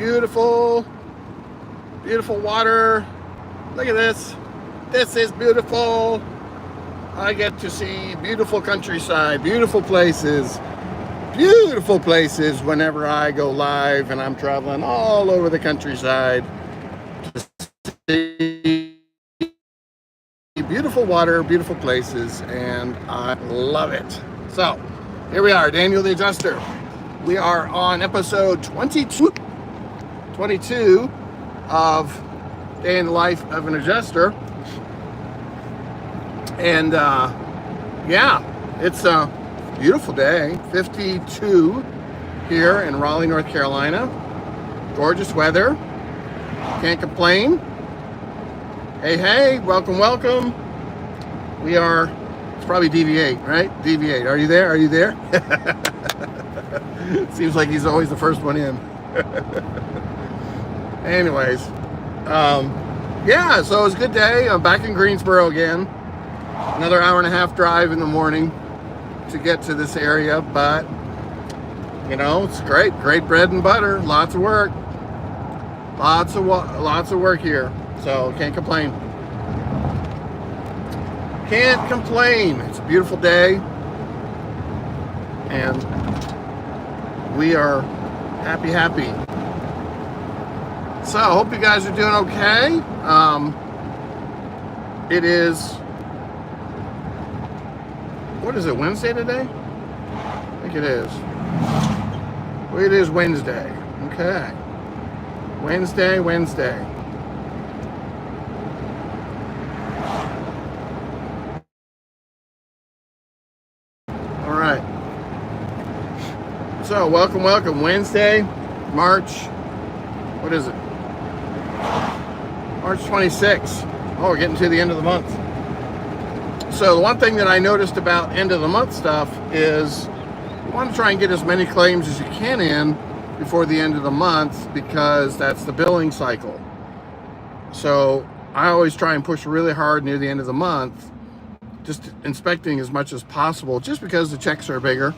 Beautiful, beautiful water. Look at this. This is beautiful. I get to see beautiful countryside, beautiful places whenever I go live, and I'm traveling all over the countryside to see beautiful water, beautiful places, and I love it. So here we are, Daniel the Adjuster. We are on episode 22 of Day in the Life of an Adjuster. And yeah, it's a beautiful day, 52 here in Raleigh, North Carolina. Gorgeous weather, can't complain. Hey, welcome. We are, it's probably DV8, right? DV8, are you there? Seems like he's always the first one in. Anyways, yeah, so it was a good day. I'm back in Greensboro again. Another hour and a half drive in the morning to get to this area, but you know, it's great bread and butter, lots of work, lots of work here, so can't complain. It's a beautiful day, and we are happy. So I hope you guys are doing okay. It is, what is it, Wednesday today? I think it is. Well, it is Wednesday. Okay. Wednesday. All right. So welcome. Wednesday, March, what is it? March 26th. Oh, we're getting to the end of the month. So the one thing that I noticed about end of the month stuff is you want to try and get as many claims as you can in before the end of the month, because that's the billing cycle. So I always try and push really hard near the end of the month, just inspecting as much as possible, just because the checks are bigger,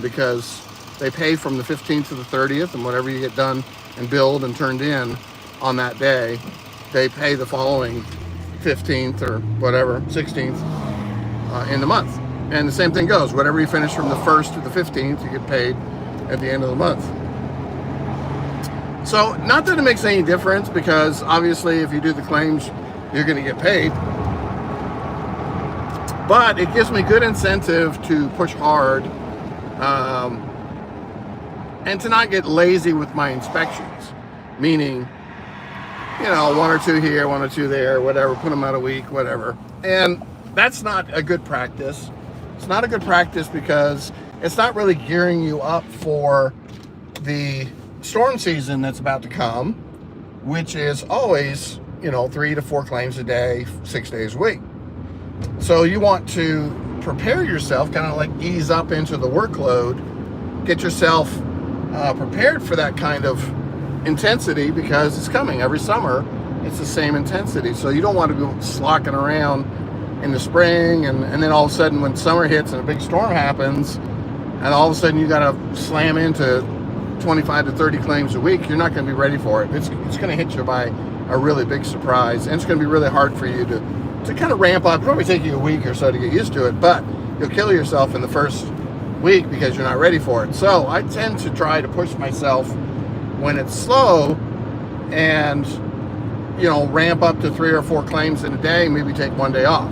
because they pay from the 15th to the 30th, and whatever you get done and billed and turned in on that day, they pay the following 15th or whatever, 16th in the month. And the same thing goes, whatever you finish from the 1st to the 15th, you get paid at the end of the month. So not that it makes any difference, because obviously if you do the claims, you're going to get paid. But it gives me good incentive to push hard and to not get lazy with my inspections. Meaning, you know, one or two here, one or two there, whatever, put them out a week, whatever. And that's not a good practice. It's not a good practice because it's not really gearing you up for the storm season that's about to come, which is always, you know, 3 to 4 claims a day, 6 days a week. So you want to prepare yourself, kind of like ease up into the workload, get yourself prepared for that kind of intensity, because it's coming every summer. It's the same intensity, so you don't want to go slocking around in the spring and then all of a sudden when summer hits and a big storm happens and all of a sudden you got to slam into 25 to 30 claims a week. You're not going to be ready for it. It's going to hit you by a really big surprise, and it's going to be really hard for you to kind of ramp up. It'll probably take you a week or so to get used to it, but you'll kill yourself in the first week because you're not ready for it. So I tend to try to push myself when it's slow, and you know, ramp up to 3 or 4 claims in a day, maybe take one day off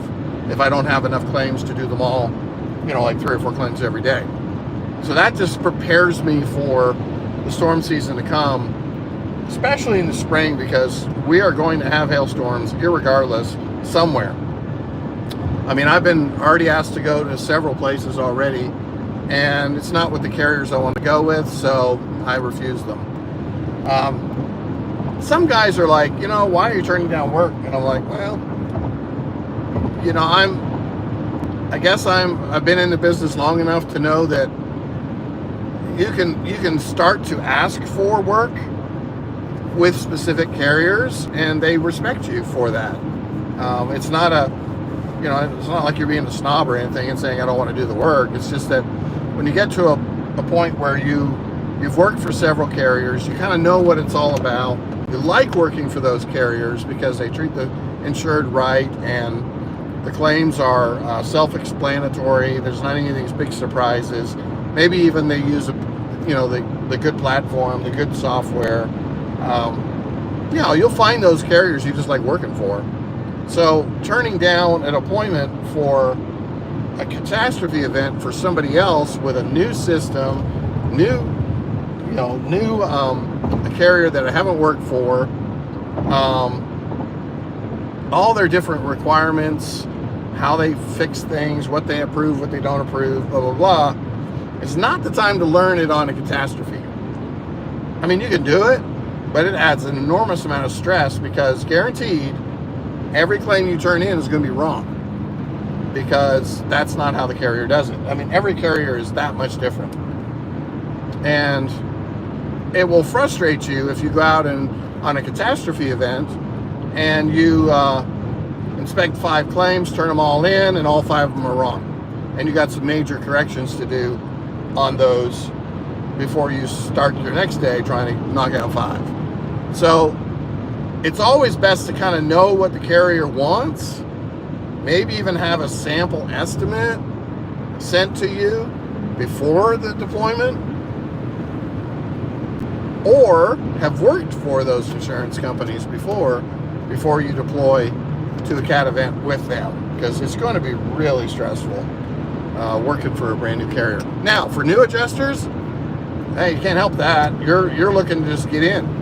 if I don't have enough claims to do them all, you know, like 3 or 4 claims every day. So that just prepares me for the storm season to come, especially in the spring, because we are going to have hailstorms irregardless somewhere. I mean, I've been already asked to go to several places already, and it's not with the carriers I want to go with, so I refuse them. Some guys are like, you know, why are you turning down work? And I'm like, well, you know, I've been in the business long enough to know that you can start to ask for work with specific carriers, and they respect you for that. It's not like you're being a snob or anything and saying I don't want to do the work. It's just that when you get to a point where you you've worked for several carriers, you kind of know what it's all about. You like working for those carriers because they treat the insured right, and the claims are self-explanatory. There's not any of these big surprises. Maybe even they use the good platform, the good software. You'll find those carriers you just like working for. So turning down an appointment for a catastrophe event for somebody else with a new system, a carrier that I haven't worked for, all their different requirements, how they fix things, what they approve, what they don't approve, blah, blah, blah. It's not the time to learn it on a catastrophe. I mean, you can do it, but it adds an enormous amount of stress because guaranteed every claim you turn in is going to be wrong, because that's not how the carrier does it. I mean, every carrier is that much different. And it will frustrate you if you go out and on a catastrophe event and you inspect 5 claims, turn them all in, and all 5 of them are wrong. And you got some major corrections to do on those before you start your next day trying to knock out 5. So it's always best to kind of know what the carrier wants, maybe even have a sample estimate sent to you before the deployment, or have worked for those insurance companies before you deploy to a CAT event with them, because it's going to be really stressful working for a brand new carrier. Now, for new adjusters, hey, you can't help that. You're looking to just get in.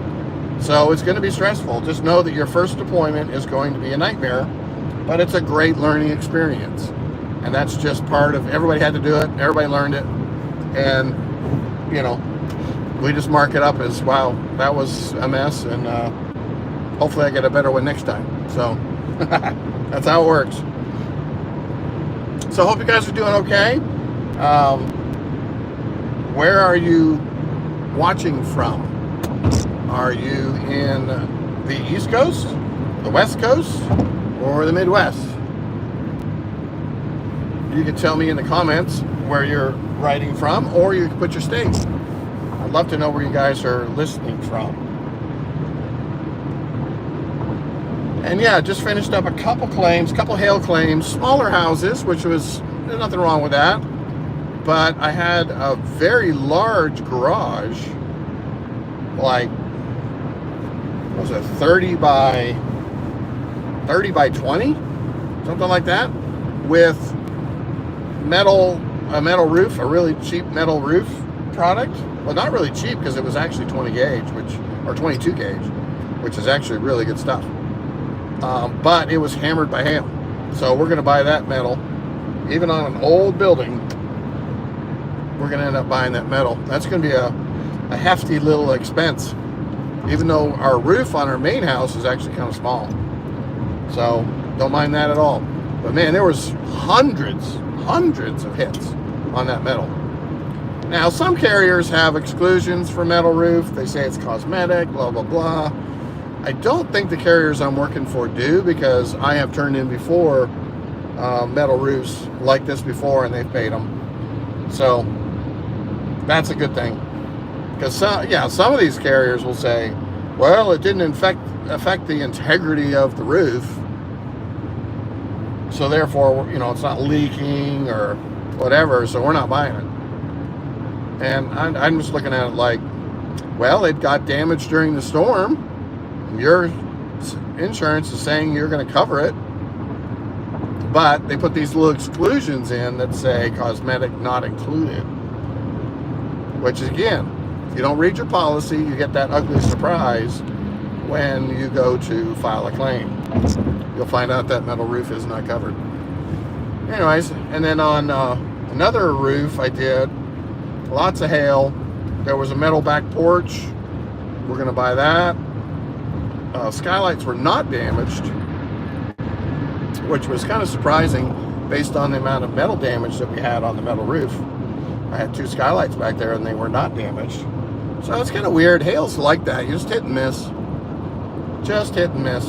So it's going to be stressful. Just know that your first deployment is going to be a nightmare, but it's a great learning experience. And that's just part of, everybody had to do it, everybody learned it, and we just mark it up as, wow, that was a mess, and hopefully I get a better one next time. So that's how it works. So I hope you guys are doing okay. Where are you watching from? Are you in the East Coast, the West Coast, or the Midwest? You can tell me in the comments where you're writing from, or you can put your state. I'd love to know where you guys are listening from. And yeah, just finished up a couple hail claims, smaller houses, which there's nothing wrong with that. But I had a very large garage, like, what was it, 30 by 20? Something like that, with a metal roof, a really cheap metal roof product. Well, not really cheap, because it was actually 20 gauge, or 22 gauge, which is actually really good stuff. But it was hammered by hail. So we're going to buy that metal. Even on an old building, we're going to end up buying that metal. That's going to be a hefty little expense, even though our roof on our main house is actually kind of small. So don't mind that at all. But man, there was hundreds of hits on that metal. Now, some carriers have exclusions for metal roof. They say it's cosmetic, blah, blah, blah. I don't think the carriers I'm working for do, because I have turned in before metal roofs like this before, and they've paid them. So that's a good thing. Because some of these carriers will say, well, it didn't affect the integrity of the roof, so therefore, it's not leaking or whatever, so we're not buying it. And I'm just looking at it like, well, it got damaged during the storm. Your insurance is saying you're going to cover it, but they put these little exclusions in that say cosmetic not included, which again, if you don't read your policy, you get that ugly surprise when you go to file a claim. You'll find out that metal roof is not covered. Anyways, and then on another roof I did, lots of hail. There was a metal back porch. We're going to buy that. Skylights were not damaged, which was kind of surprising based on the amount of metal damage that we had on the metal roof. I had 2 skylights back there and they were not damaged. So it's kind of weird. Hail's like that. You just hit and miss. Just hit and miss.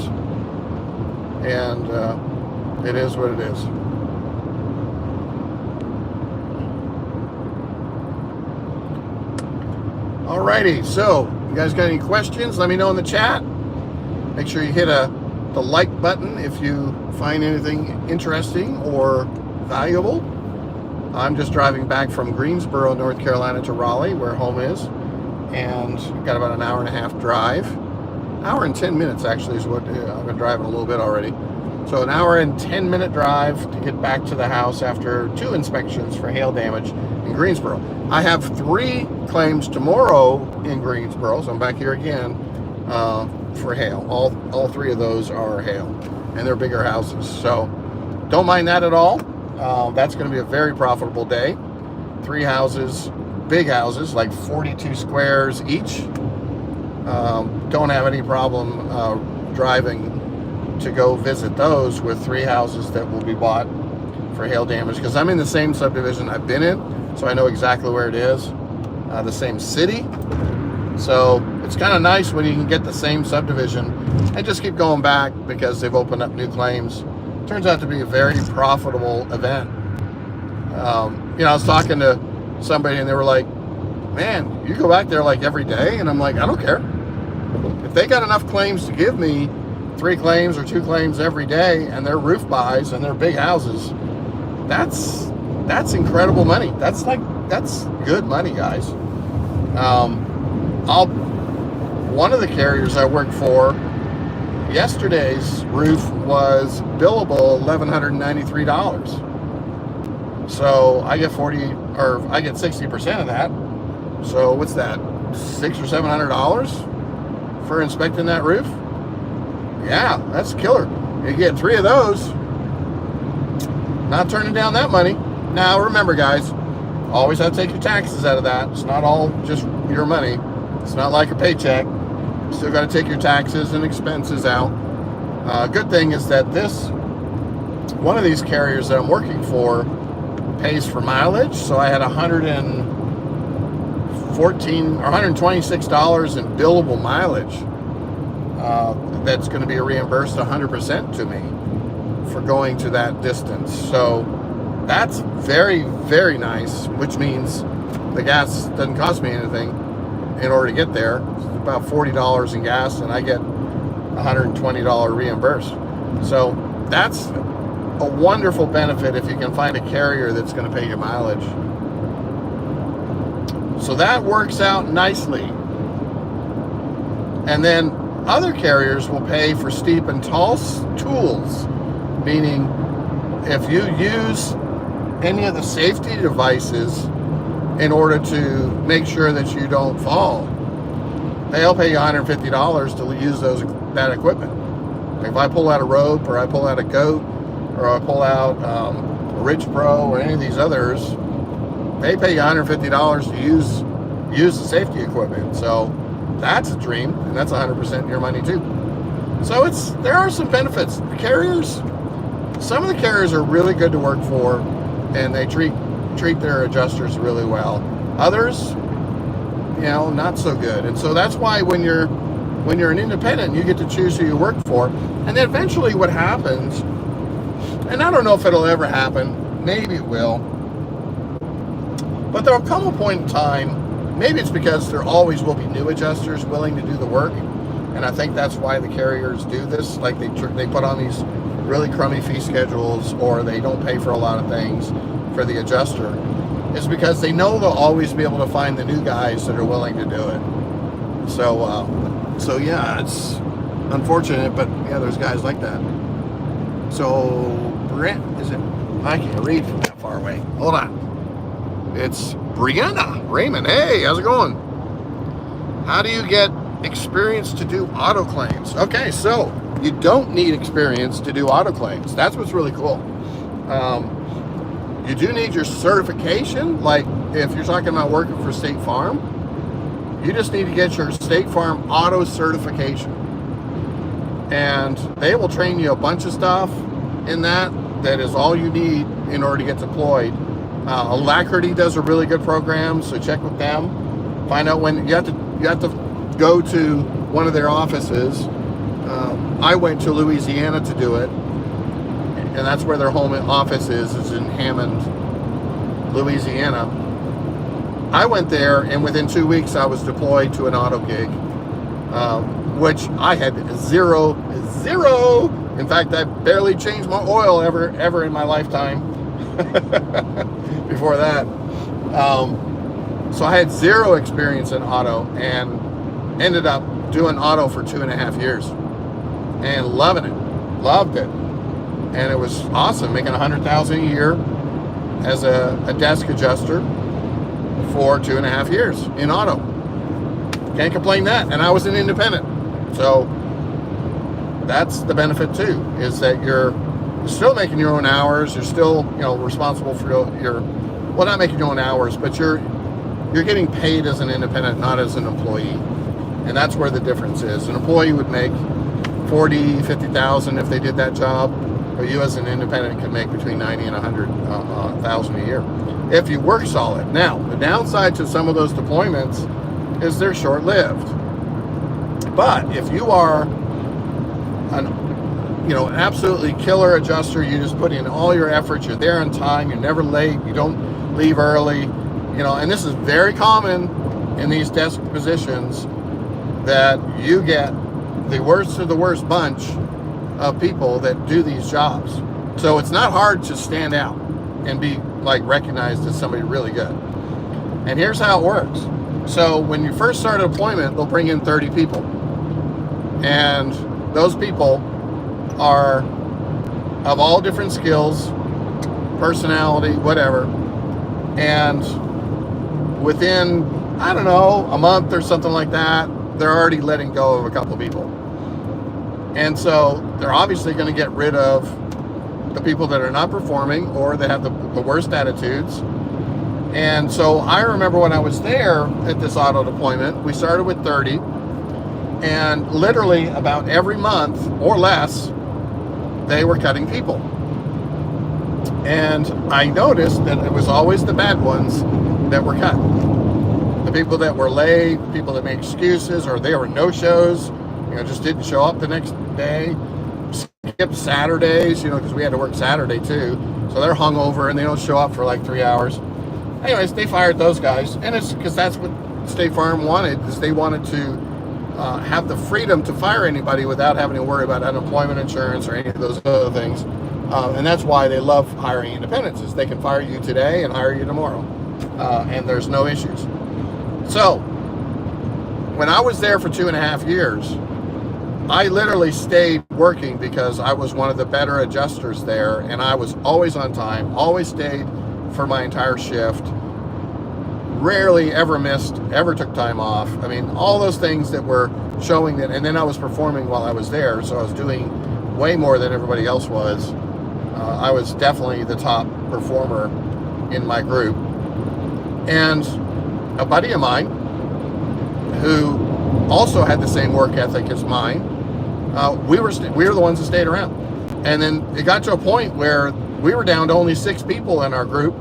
And it is what it is. Alrighty, so you guys got any questions? Let me know in the chat. Make sure you hit the like button if you find anything interesting or valuable. I'm just driving back from Greensboro, North Carolina to Raleigh, where home is, and got about an hour and a half drive. Hour and 10 minutes actually is what I've been driving a little bit already. So an hour and 10-minute drive to get back to the house after 2 inspections for hail damage in Greensboro. I have 3 claims tomorrow in Greensboro, so I'm back here again for hail. All 3 of those are hail, and they're bigger houses. So don't mind that at all. That's going to be a very profitable day. 3 houses, big houses, like 42 squares each. Don't have any problem driving to go visit those with 3 houses that will be bought for hail damage, because I'm in the same subdivision I've been in, so I know exactly where it is, the same city. So it's kind of nice when you can get the same subdivision and just keep going back because they've opened up new claims. Turns out to be a very profitable event. I was talking to somebody and they were like, man, you go back there like every day? And I'm like, I don't care. If they got enough claims to give me 3 claims or 2 claims every day, and their roof buys and their big houses, that's incredible money. That's good money, guys. One of the carriers I worked for, yesterday's roof was billable $1,193. So I get 60% of that. So what's that? $600 or $700 for inspecting that roof? Yeah, that's killer. You get 3 of those, not turning down that money. Now remember, guys, always have to take your taxes out of that. It's not all just your money. It's not like a paycheck. You still got to take your taxes and expenses out. Good thing is that one of these carriers that I'm working for pays for mileage. So I had $126 in billable mileage. That's going to be reimbursed 100% to me for going to that distance. So that's very, very nice, which means the gas doesn't cost me anything in order to get there. It's about $40 in gas, and I get $120 reimbursed. So that's a wonderful benefit if you can find a carrier that's going to pay you mileage. So that works out nicely. And then other carriers will pay for steep and tall tools, meaning if you use any of the safety devices in order to make sure that you don't fall, they'll pay you $150 to use that equipment. If I pull out a rope, or I pull out a goat, or I pull out a Ridge Pro, or any of these others, they pay you $150 to use the safety equipment. So that's a dream, and that's 100% your money too. So there are some benefits. The carriers, some of the carriers are really good to work for, and they treat their adjusters really well. Others, not so good. And so that's why when you're an independent, you get to choose who you work for. And then eventually what happens, and I don't know if it'll ever happen, maybe it will, but there'll come a point in time, maybe it's because there always will be new adjusters willing to do the work, and I think that's why the carriers do this. Like they put on these really crummy fee schedules, or they don't pay for a lot of things for the adjuster, is because they know they'll always be able to find the new guys that are willing to do it. So yeah, it's unfortunate, but yeah, there's guys like that. So Brent, I can't read from that far away. Hold on. It's Brianna Raymond. Hey, how's it going? How do you get experience to do auto claims? Okay, so you don't need experience to do auto claims. That's what's really cool. You do need your certification. Like if you're talking about working for State Farm, you just need to get your State Farm auto certification. And they will train you a bunch of stuff in that is all you need in order to get deployed. Alacrity does a really good program, so check with them. Find out when you have to go to one of their offices. I went to Louisiana to do it, and that's where their home office is in Hammond, Louisiana. I went there, and within 2 weeks, I was deployed to an auto gig, which I had zero. In fact, I barely changed my oil ever in my lifetime. Before that, so I had zero experience in auto, and ended up doing auto for 2.5 years, and loved it, and it was awesome, making $100,000 a year as a desk adjuster for 2.5 years in auto. Can't complain that. And I was an independent, so that's the benefit too, is that you're still making your own hours. You're still, responsible for your well, not making your own hours, but you're getting paid as an independent, not as an employee. And that's where the difference is. An employee would make 40, 50,000 if they did that job, but you as an independent can make between 90 and 100,000 a year if you work solid. Now, the downside to some of those deployments is they're short-lived. But if you are an absolutely killer adjuster, you just put in all your effort, you're there on time, you're never late, you don't leave early, and this is very common in these desk positions, that you get the worst of the worst bunch of people that do these jobs. So it's not hard to stand out and be recognized as somebody really good. And here's how it works. So when you first start a deployment, they'll bring in 30 people. And those people are of all different skills, personality, whatever. And within, I don't know, a month or something like that, they're already letting go of a couple of people. And so they're obviously going to get rid of the people that are not performing or that have the worst attitudes. And so I remember when I was there at this auto deployment, we started with 30, and literally about every month or less, they were cutting people. And I noticed that it was always the bad ones that were cut. The people that were late, people that made excuses, or they were no-shows, just didn't show up the next day, skipped Saturdays, because we had to work Saturday too. So they're hungover and they don't show up for 3 hours. Anyways, they fired those guys, and it's because that's what State Farm wanted, is they wanted to have the freedom to fire anybody without having to worry about unemployment insurance or any of those other things. And that's why they love hiring independents, is they can fire you today and hire you tomorrow. And there's no issues. So when I was there for 2.5 years, I literally stayed working because I was one of the better adjusters there, and I was always on time, always stayed for my entire shift, rarely ever missed, ever took time off. I mean, all those things that were showing that, and then I was performing while I was there, so I was doing way more than everybody else was. I was definitely the top performer in my group. And a buddy of mine who also had the same work ethic as mine, we were the ones that stayed around. And then it got to a point where we were down to only 6 people in our group,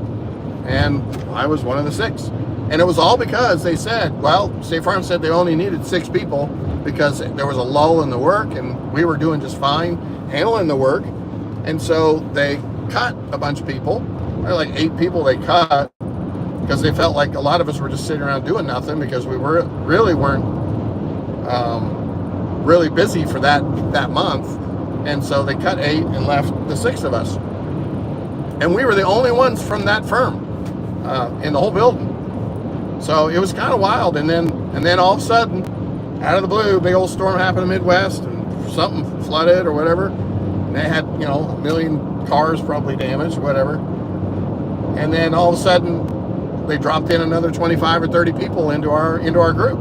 and I was one of the 6. And it was all because they said, State Farm said they only needed 6 people because there was a lull in the work, and we were doing just fine handling the work. And so they cut a bunch of people. There were 8 people they cut, because they felt like a lot of us were just sitting around doing nothing, because we weren't really busy for that month. And so they cut 8 and left the 6 of us. And we were the only ones from that firm in the whole building. So it was kind of wild. And then all of a sudden, out of the blue, big old storm happened in the Midwest, and something flooded or whatever. And they had, 1 million cars probably damaged, whatever. And then all of a sudden, they dropped in another 25 or 30 people into our group.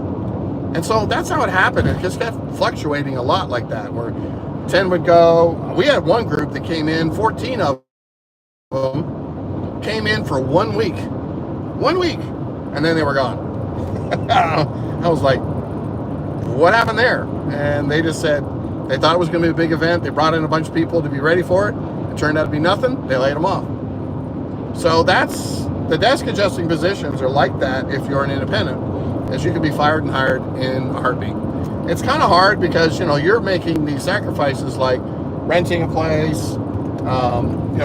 And so that's how it happened. It just kept fluctuating a lot like that, where 10 would go. We had one group that came in, 14 of them came in for 1 week. 1 week. And then they were gone. I was like, what happened there? And they just said they thought it was going to be a big event. They brought in a bunch of people to be ready for it. It turned out to be nothing. They laid them off. So that's, the desk adjusting positions are like that if you're an independent, as you can be fired and hired in a heartbeat. It's kind of hard because, you're making these sacrifices like renting a place,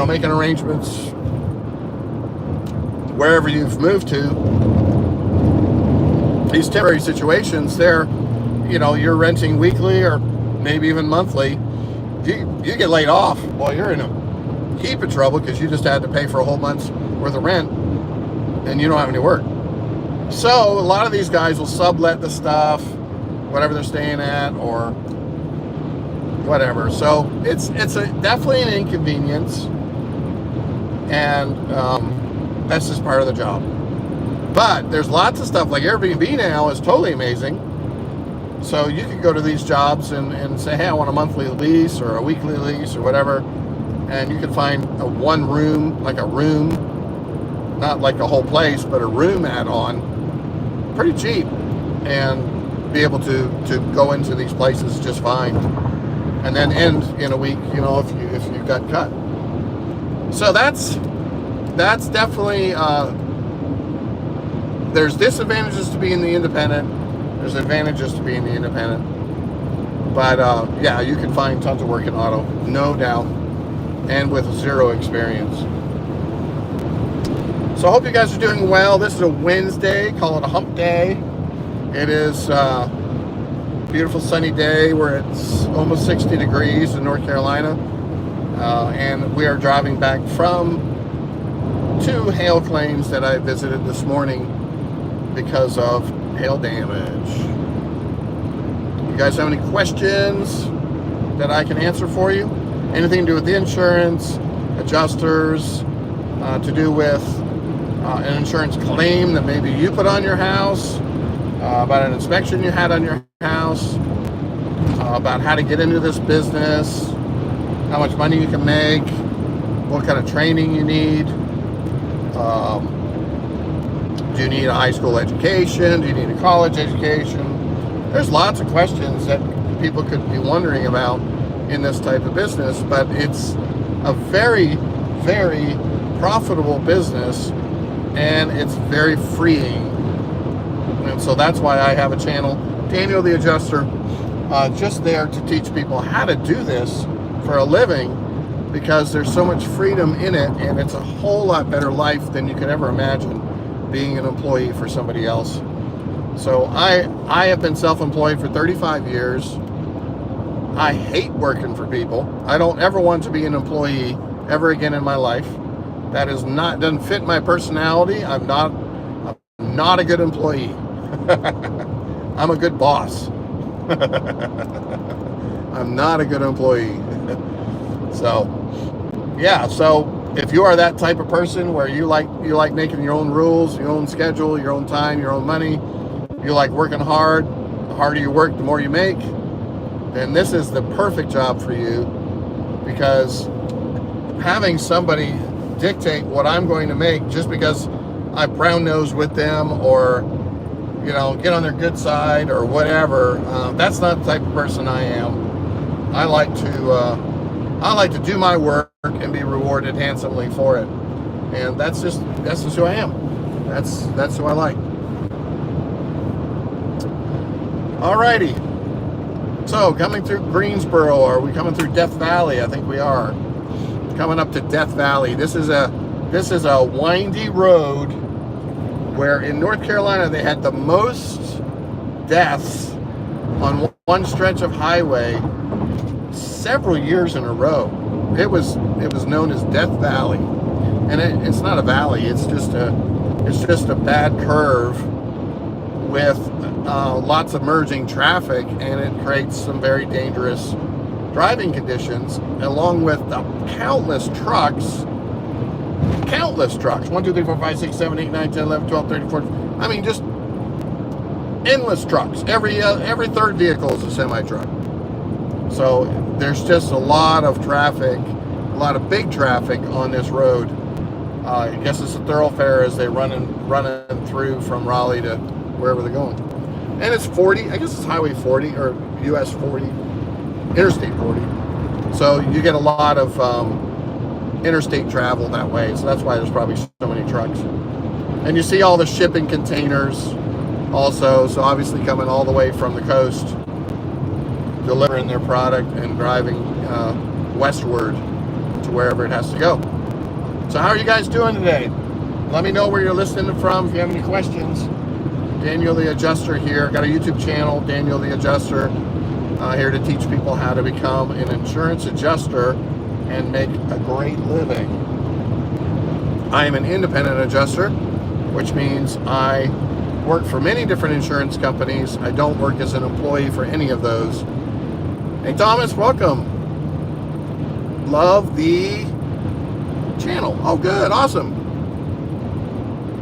making arrangements wherever you've moved to, these temporary situations, you're renting weekly or maybe even monthly. You get laid off, well, you're in a heap of trouble because you just had to pay for a whole month's worth of rent and you don't have any work. So a lot of these guys will sublet the stuff, whatever they're staying at or whatever. So it's definitely an inconvenience, and that's just part of the job. But there's lots of stuff like Airbnb now is totally amazing. So you can go to these jobs and say, hey, I want a monthly lease or a weekly lease or whatever, and you can find a one room, like a room, not like a whole place, but a room add-on, pretty cheap, and be able to go into these places just fine, and then end in a week, if you got cut. So that's definitely there's disadvantages to being the independent. There's advantages to being the independent. But yeah, you can find tons of work in auto, no doubt, and with zero experience. So I hope you guys are doing well. This is a Wednesday, call it a hump day. It is a beautiful sunny day where it's almost 60 degrees in North Carolina. And we are driving back from 2 hail claims that I visited this morning because of hail damage. You guys have any questions that I can answer for you? Anything to do with the insurance, adjusters, to do with an insurance claim that maybe you put on your house, about an inspection you had on your house, about how to get into this business, how much money you can make, what kind of training you need. Do you need a high school education? Do you need a college education? There's lots of questions that people could be wondering about in this type of business, but it's a very, very profitable business, and it's very freeing. And so that's why I have a channel, Daniel the Adjuster, just there to teach people how to do this for a living, because there's so much freedom in it, and it's a whole lot better life than you could ever imagine being an employee for somebody else. So I have been self-employed for 35 years. I hate working for people. I don't ever want to be an employee ever again in my life. That doesn't fit my personality. I'm not a good employee. I'm a good boss. I'm not a good employee. So yeah, so if you are that type of person where you like making your own rules, your own schedule, your own time, your own money, you like working hard, the harder you work, the more you make, then this is the perfect job for you, because having somebody dictate what I'm going to make just because I brown nose with them or get on their good side or whatever, that's not the type of person I am. I like to do my work and be rewarded handsomely for it, and that's just who I am. That's who I like. Alrighty. So coming through Greensboro, are we coming through Death Valley? I think we are. Coming up to Death Valley. This is a windy road where in North Carolina they had the most deaths on one stretch of highway several years in a row. It was known as Death Valley, and it's not a valley. It's just a bad curve with lots of merging traffic, and it creates some very dangerous driving conditions, along with countless trucks. 1, 2, 3, 4, 5, 6, 7, 8, 9, 10, 11, 12, 13, 14. I mean, just endless trucks. Every third vehicle is a semi-truck. So there's just a lot of traffic, a lot of big traffic on this road. I guess it's a thoroughfare as they running through from Raleigh to wherever they're going. And it's 40, I guess it's Highway 40 or US 40, Interstate 40. So you get a lot of interstate travel that way. So that's why there's probably so many trucks. And you see all the shipping containers also. So obviously coming all the way from the coast, delivering their product and driving westward to wherever it has to go. So how are you guys doing today? Let me know where you're listening from if you have any questions. Daniel the Adjuster here. Got a YouTube channel, Daniel the Adjuster. Here to teach people how to become an insurance adjuster and make a great living. I am an independent adjuster, which means I work for many different insurance companies. I don't work as an employee for any of those. Hey Thomas, welcome. Love the channel. Oh good, awesome.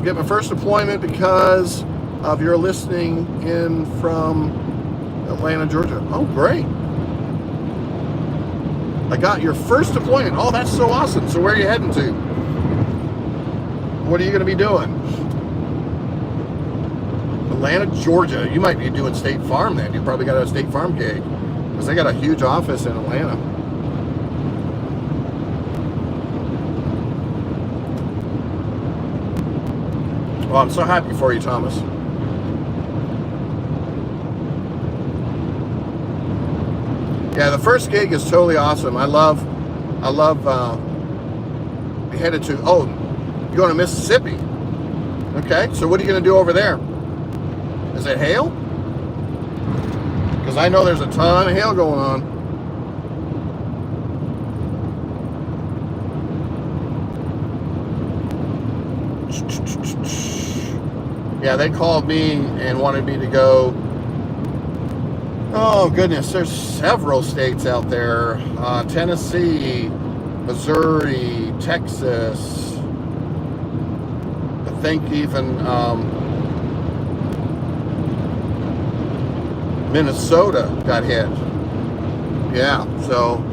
Get my first deployment because of your listening in from Atlanta, Georgia. Oh great. I got your first deployment. Oh, that's so awesome. So where are you heading to? What are you going to be doing? Atlanta, Georgia. You might be doing State Farm then. You probably got a State Farm gig because they got a huge office in Atlanta. Well, I'm so happy for you, Thomas. Yeah, the first gig is totally awesome. I love we headed to, oh, you're going to Mississippi. Okay, so what are you going to do over there? Is it hail? Because I know there's a ton of hail going on. Yeah, they called me and wanted me to go. Oh goodness, there's several states out there. Tennessee, Missouri, Texas. I think even Minnesota got hit. Yeah, so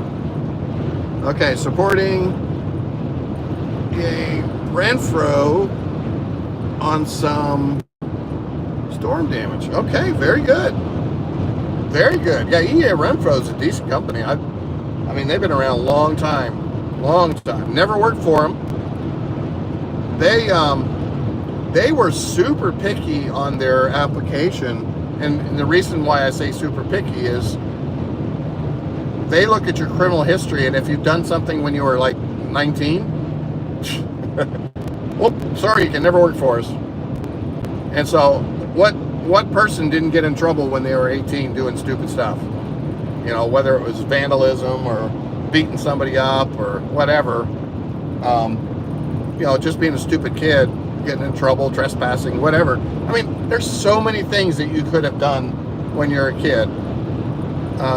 okay, supporting a Renfro on some storm damage. Okay, very good. Very good. Yeah, EA Renfro is a decent company. I mean, they've been around a long time. Long time. Never worked for them. They were super picky on their application. And the reason why I say super picky is they look at your criminal history, and if you've done something when you were like 19, well, sorry, you can never work for us. And so what person didn't get in trouble when they were 18 doing stupid stuff? You know, whether it was vandalism or beating somebody up or whatever. You know, just being a stupid kid, getting in trouble, trespassing, whatever. I mean, there's so many things that you could have done when you're a kid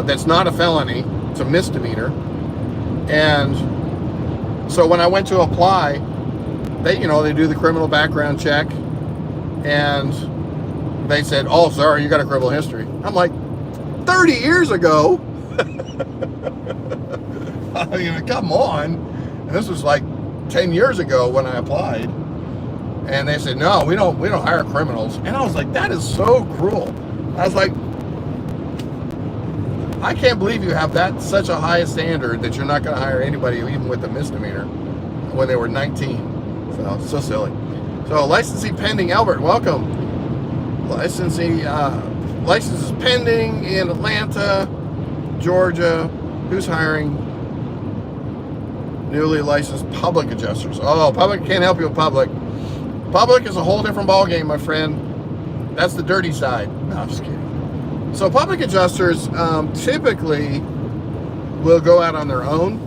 that's not a felony. It's a misdemeanor. And so when I went to apply, they do the criminal background check, and they said, oh, sorry, you got a criminal history. I'm like, 30 years ago? I mean, come on. And this was like 10 years ago when I applied. And they said, no, we don't hire criminals. And I was like, that is so cruel. I was like, I can't believe you have such a high standard that you're not going to hire anybody even with a misdemeanor when they were 19. So silly. So licensing pending. Albert, welcome. Licenses pending in Atlanta, Georgia. Who's hiring newly licensed public adjusters? Oh, public can't help you with public. Public is a whole different ballgame, my friend. That's the dirty side. No, I'm just kidding. So public adjusters typically will go out on their own.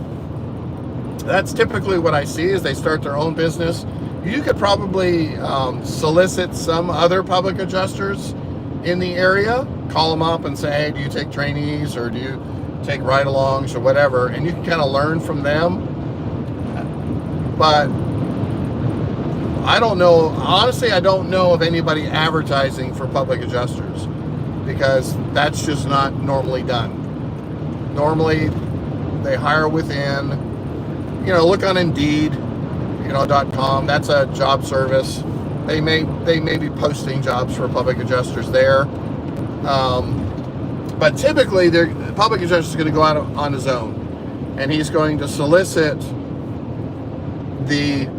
That's typically what I see is they start their own business. You could probably solicit some other public adjusters in the area, call them up and say, hey, do you take trainees or do you take ride-alongs or whatever, and you can kind of learn from them. But I don't know, honestly, I don't know of anybody advertising for public adjusters because that's just not normally done. Normally, they hire within, look on Indeed, .com. That's a job service. They may be posting jobs for public adjusters there. But typically, the public adjuster is going to go out on his own, and he's going to solicit the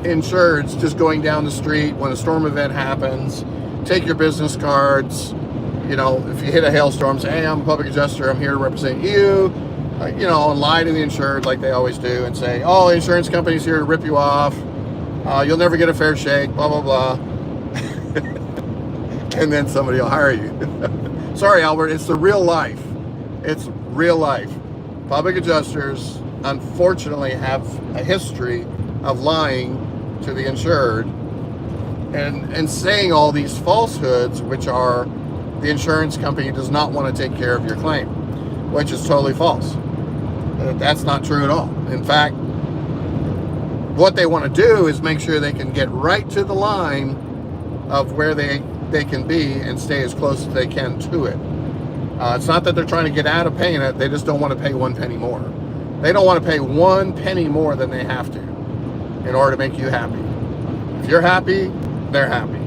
insureds just going down the street when a storm event happens. Take your business cards. If you hit a hailstorm, say, hey, I'm a public adjuster. I'm here to represent you. And lie to the insured like they always do and say, oh, the insurance company's here to rip you off. You'll never get a fair shake, blah, blah, blah. and then somebody will hire you. Sorry, Albert, it's the real life. It's real life. Public adjusters, unfortunately, have a history of lying to the insured and saying all these falsehoods, which are the insurance company does not want to take care of your claim, which is totally false. That's not true at all. In fact, what they want to do is make sure they can get right to the line of where they can be and stay as close as they can to it. It's not that they're trying to get out of paying it, they just don't want to pay 1 penny more. They don't want to pay 1 penny more than they have to in order to make you happy. If you're happy, they're happy.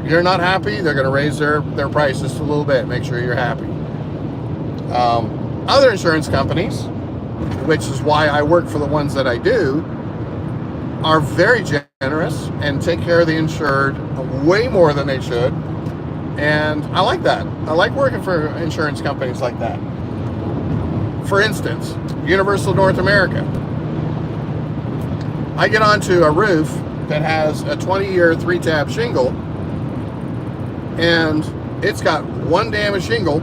If you're not happy, they're going to raise their price just a little bit, make sure you're happy. Other insurance companies, which is why I work for the ones that I do, are very generous and take care of the insured way more than they should. And I like that. I like working for insurance companies like that. For instance, Universal North America. I get onto a roof that has a 20-year 3-tab shingle, and it's got 1 damaged shingle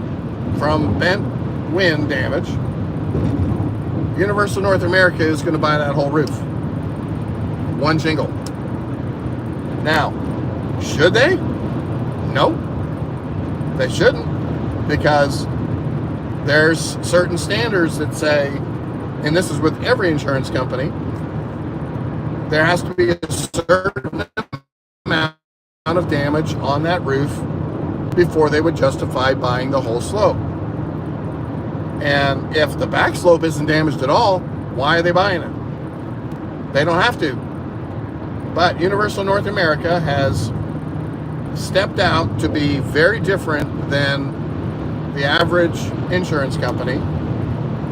from bent wind damage. Universal North America is going to buy that whole roof. 1 shingle. Now, should they? No, they shouldn't, because there's certain standards that say, and this is with every insurance company, there has to be a certain amount of damage on that roof before they would justify buying the whole slope. And if the back slope isn't damaged at all, why are they buying it? They don't have to. But Universal North America has stepped out to be very different than the average insurance company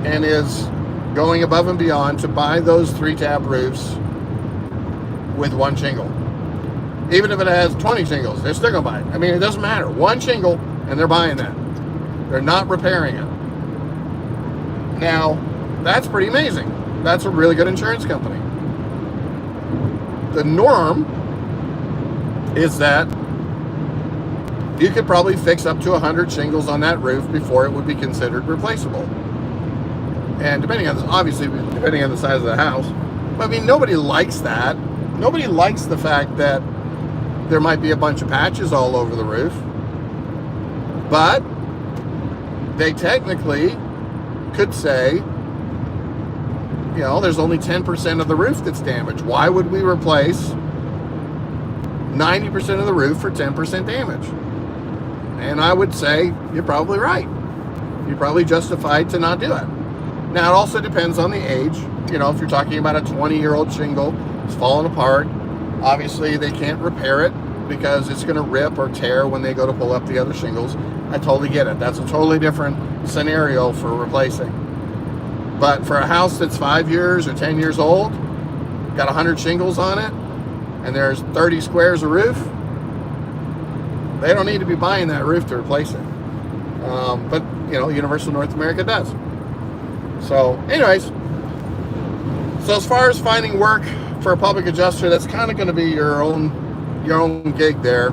and is going above and beyond to buy those 3-tab roofs with 1 shingle. Even if it has 20 shingles, they're still going to buy it. I mean, it doesn't matter. 1 shingle, and they're buying that. They're not repairing it. Now, that's pretty amazing. That's a really good insurance company. The norm is that you could probably fix up to 100 shingles on that roof before it would be considered replaceable. And depending on the size of the house. But I mean, nobody likes that. Nobody likes the fact that there might be a bunch of patches all over the roof. But they technically could say, you know, there's only 10% of the roof that's damaged. Why would we replace 90% of the roof for 10% damage? And I would say, you're probably right. You're probably justified to not do it. Now, it also depends on the age. You know, if you're talking about a 20-year-old shingle, it's falling apart. Obviously, they can't repair it because it's going to rip or tear when they go to pull up the other shingles. I totally get it. That's a totally different scenario for replacing. But for a house that's 5 years or 10 years old, got 100 shingles on it, and there's 30 squares of roof, they don't need to be buying that roof to replace it. But, you know, Universal North America does. So, anyways, so as far as finding work for a public adjuster, that's kind of going to be your own gig there.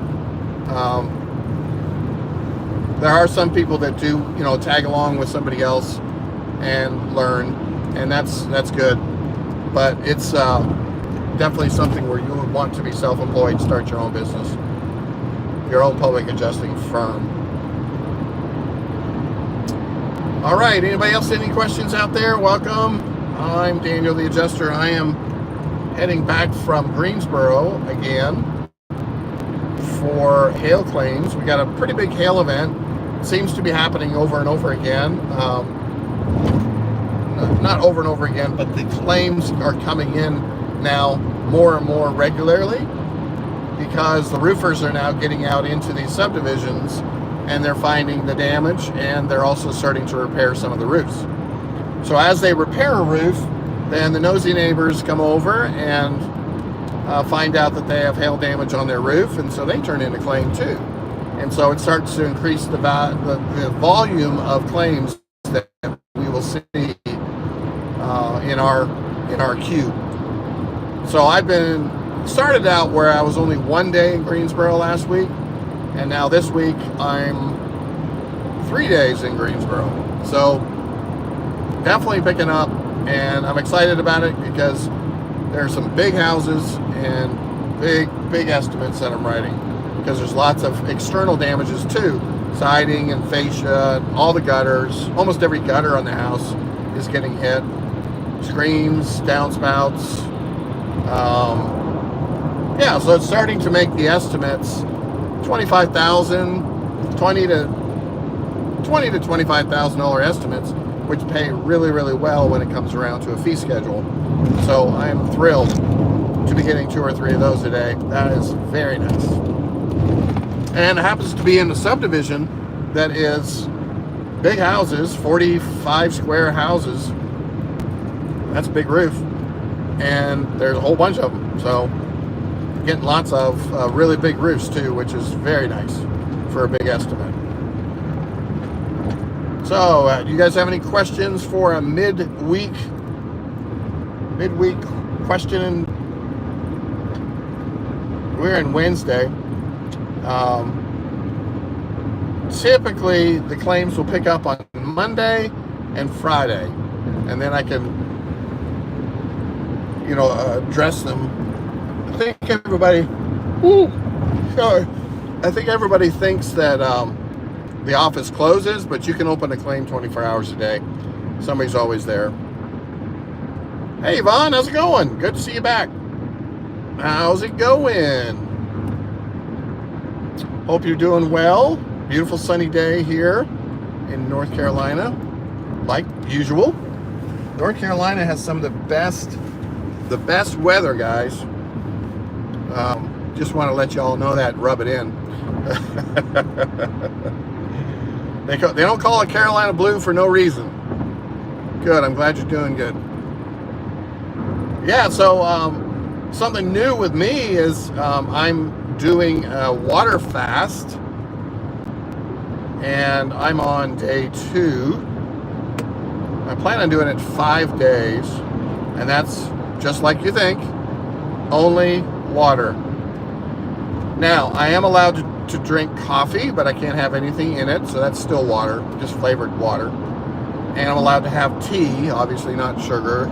There are some people that do, you know, tag along with somebody else and learn, and that's good. But it's definitely something where you would want to be self-employed, start your own business, your own public adjusting firm. All right, anybody else any questions out there? Welcome. I'm Daniel the Adjuster. I am heading back from Greensboro again for hail claims. We got a pretty big hail event. It seems to be happening over and over again. Not over and over again, but the claims are coming in now more and more regularly because the roofers are now getting out into these subdivisions and they're finding the damage, and they're also starting to repair some of the roofs. So as they repair a roof, then the nosy neighbors come over and find out that they have hail damage on their roof, and so they turn in a claim too. And so it starts to increase the volume of claims that we will see in our queue. So I've been started out where I was only 1 day in Greensboro last week, And now this week I'm 3 days in Greensboro. So definitely picking up, and I'm excited about it because there's some big houses and big estimates that I'm writing, because there's lots of external damages too. Siding and fascia, all the gutters, almost every gutter on the house is getting hit. Screens, downspouts. Yeah, so it's starting to make the estimates $25,000, $20,000 to $25,000 estimates, which pay really, really well when it comes around to a fee schedule. So I am thrilled to be getting 2 or 3 of those a day. That is very nice. And it happens to be in a subdivision that is big houses, 45 square houses. That's a big roof. And there's a whole bunch of them. So getting lots of really big roofs too, which is very nice for a big estimate. So, do you guys have any questions for a midweek question? We're in Wednesday. Typically, the claims will pick up on Monday and Friday, and then I can, address them. I think everybody thinks that the office closes, but you can open a claim 24 hours a day. Somebody's always there. Hey, Yvonne, how's it going? Good to see you back. How's it going? Hope you're doing well. Beautiful sunny day here in North Carolina, like usual. North Carolina has some of the best weather, guys. Just want to let you all know that, rub it in. They don't call it Carolina Blue for no reason. Good, I'm glad you're doing good. Yeah, so something new with me is I'm doing a water fast, and I'm on day 2. I plan on doing it 5 days, and that's just like you think, only water. Now, I am allowed to drink coffee, but I can't have anything in it, so that's still water, just flavored water. And I'm allowed to have tea, obviously not sugar,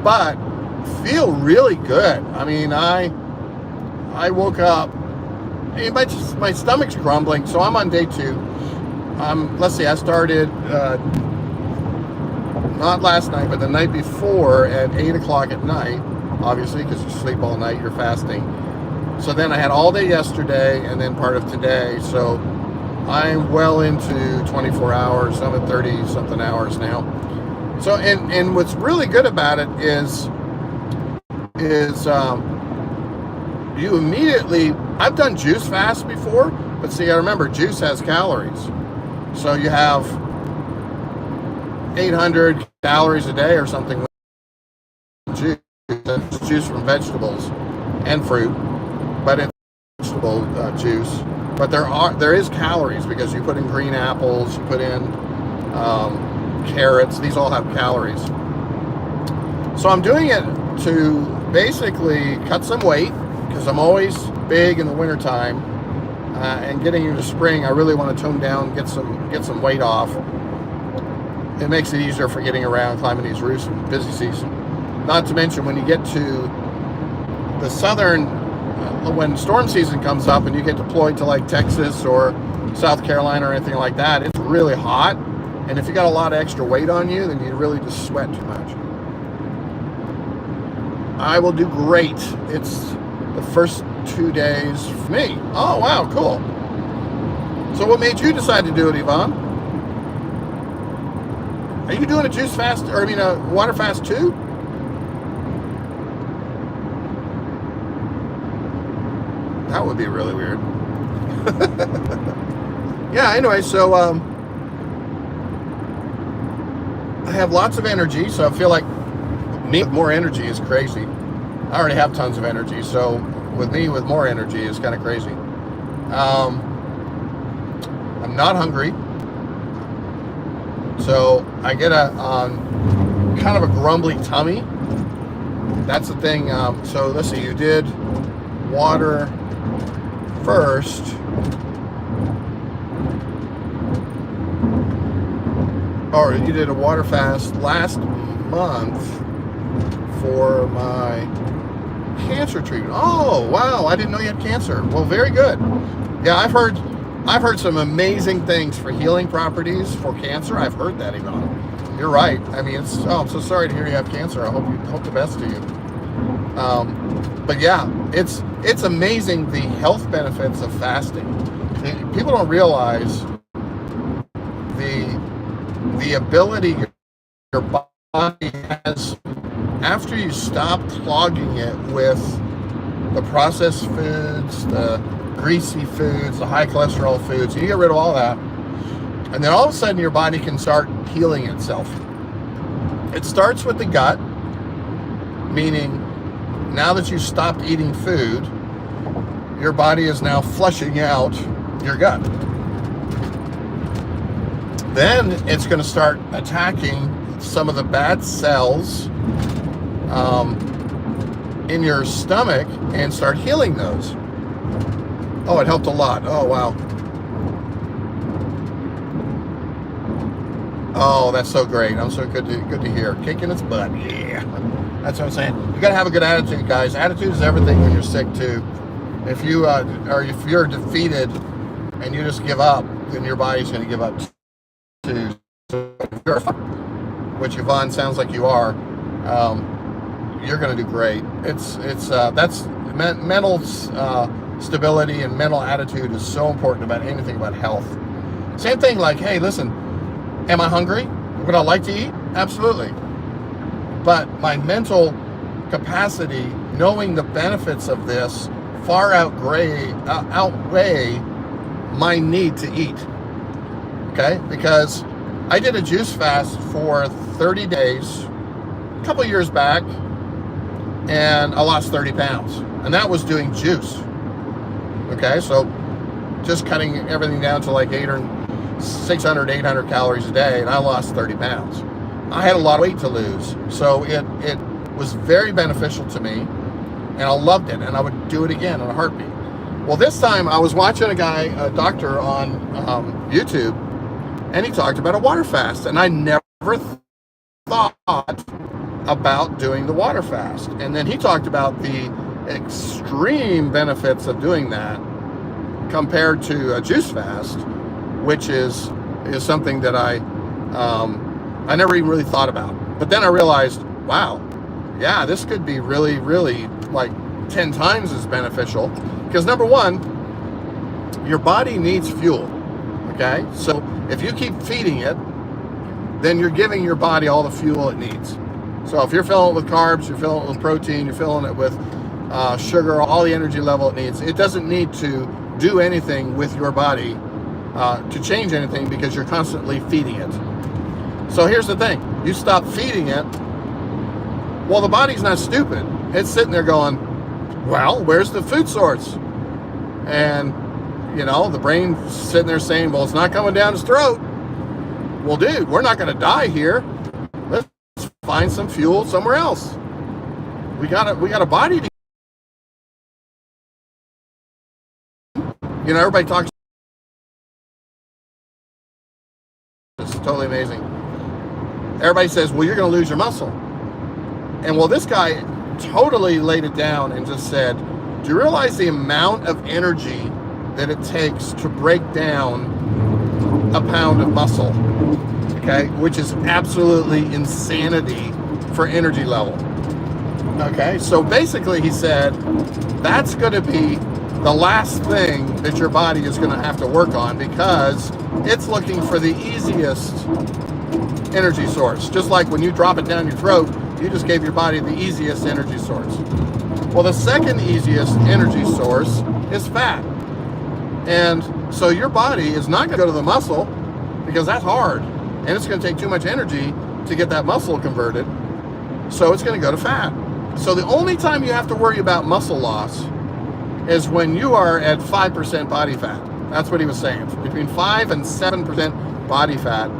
but feel really good. I mean, I woke up, my stomach's grumbling, so I'm on day 2. Let's see, I started not last night, but the night before at 8 o'clock at night, obviously, because you sleep all night, you're fasting. So then I had all day yesterday and then part of today. So I'm well into 24 hours. I'm at 30 something hours now. So, and what's really good about it is you immediately, I've done juice fast before, but see, I remember juice has calories. So you have 800 calories a day or something with juice. It's juice from vegetables and fruit, but it's vegetable juice. But there is calories because you put in green apples, you put in carrots. These all have calories. So I'm doing it to basically cut some weight because I'm always big in the wintertime, and getting into spring, I really want to tone down, get some weight off. It makes it easier for getting around, climbing these roofs in busy season. Not to mention when you get to the southern, when storm season comes up and you get deployed to like Texas or South Carolina or anything like that, it's really hot. And if you got a lot of extra weight on you, then you really just sweat too much. I will do great. It's the first 2 days for me. Oh, wow, cool. So what made you decide to do it, Yvonne? Are you doing a juice fast, or a water fast too? That would be really weird. Yeah, anyway, so I have lots of energy, so I feel like me with more energy is crazy. I already have tons of energy, so with me with more energy is kind of crazy. I'm not hungry, so I get a kind of a grumbly tummy. That's the thing. So let's see, you did water first. Or you did a water fast last month for my cancer treatment. Oh, wow, I didn't know you had cancer. Well, very good. Yeah, I've heard some amazing things for healing properties for cancer. I've heard that, Yvonne. You're right. I mean, I'm so sorry to hear you have cancer. I hope the best to you. But yeah, it's amazing the health benefits of fasting. People don't realize the ability your body has after you stop clogging it with the processed foods, the greasy foods, the high cholesterol foods. You get rid of all that, and then all of a sudden your body can start healing itself. It starts with the gut, meaning now that you stopped eating food, your body is now flushing out your gut. Then it's going to start attacking some of the bad cells in your stomach and start healing those. Oh, it helped a lot. Oh, wow. Oh, that's so great. I'm so good to hear. Kicking its butt. Yeah. That's what I'm saying. You got to have a good attitude, guys. Attitude is everything when you're sick too. If you or if you're defeated and you just give up, then your body's going to give up too. Which Yvonne sounds like you are. You're going to do great. That's mental stability and mental attitude is so important about anything about health. Same thing like, hey, listen, am I hungry? Would I like to eat? Absolutely. But my mental capacity, knowing the benefits of this, far outweigh my need to eat. Okay? Because I did a juice fast for 30 days a couple years back, and I lost 30 pounds. And that was doing juice. Okay? So just cutting everything down to like 600, 800 calories a day, and I lost 30 pounds. I had a lot of weight to lose. So it was very beneficial to me, and I loved it, and I would do it again in a heartbeat. Well, this time I was watching a doctor on YouTube, and he talked about a water fast, and I never thought about doing the water fast. And then he talked about the extreme benefits of doing that compared to a juice fast, which is something that I never even really thought about. But then I realized, wow, yeah, this could be really, really like 10 times as beneficial. Because number one, your body needs fuel, okay? So if you keep feeding it, then you're giving your body all the fuel it needs. So if you're filling it with carbs, you're filling it with protein, you're filling it with sugar, all the energy level it needs, it doesn't need to do anything with your body to change anything because you're constantly feeding it. So here's the thing, you stop feeding it, well, the body's not stupid. It's sitting there going, well, where's the food source? And, you know, the brain's sitting there saying, well, it's not coming down his throat. Well, dude, we're not going to die here. Let's find some fuel somewhere else. We got a body to, you know, everybody talks, it's totally amazing. Everybody says, well, you're going to lose your muscle. And well, this guy totally laid it down and just said, do you realize the amount of energy that it takes to break down a pound of muscle? Okay, which is absolutely insanity for energy level. Okay, so basically he said, that's going to be the last thing that your body is going to have to work on because it's looking for the easiest energy source. Just like when you drop it down your throat, you just gave your body the easiest energy source. Well, the second easiest energy source is fat. And so your body is not going to go to the muscle because that's hard. And it's going to take too much energy to get that muscle converted. So it's going to go to fat. So the only time you have to worry about muscle loss is when you are at 5% body fat. That's what he was saying. Between 5 and 7% body fat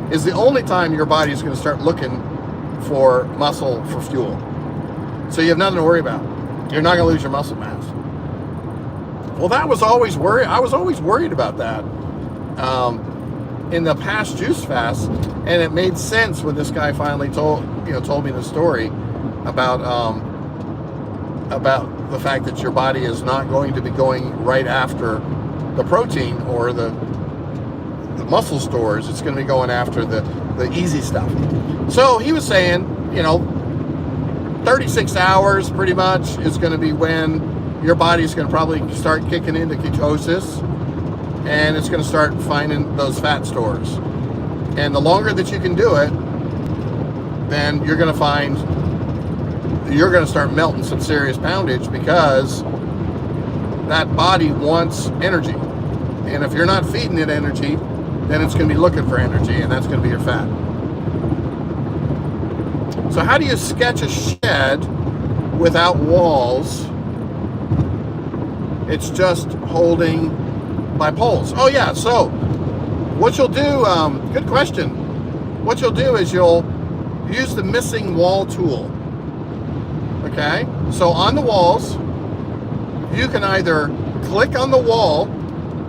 is the only time your body is going to start looking for muscle for fuel. So you have nothing to worry about. You're not going to lose your muscle mass. Well, that was always worried. I was always worried about that in the past juice fast, and it made sense when this guy finally told me the story about the fact that your body is not going to be going right after the protein or the muscle stores. It's going to be going after the easy stuff. So he was saying, 36 hours pretty much is going to be when your body's going to probably start kicking into ketosis, and it's going to start finding those fat stores. And the longer that you can do it, then you're going to start melting some serious poundage, because that body wants energy. And if you're not feeding it energy, then it's going to be looking for energy, and that's going to be your fat. So how do you sketch a shed without walls? It's just holding by poles. Oh yeah, so what you'll do, good question. What you'll do is you'll use the missing wall tool. Okay, so on the walls, you can either click on the wall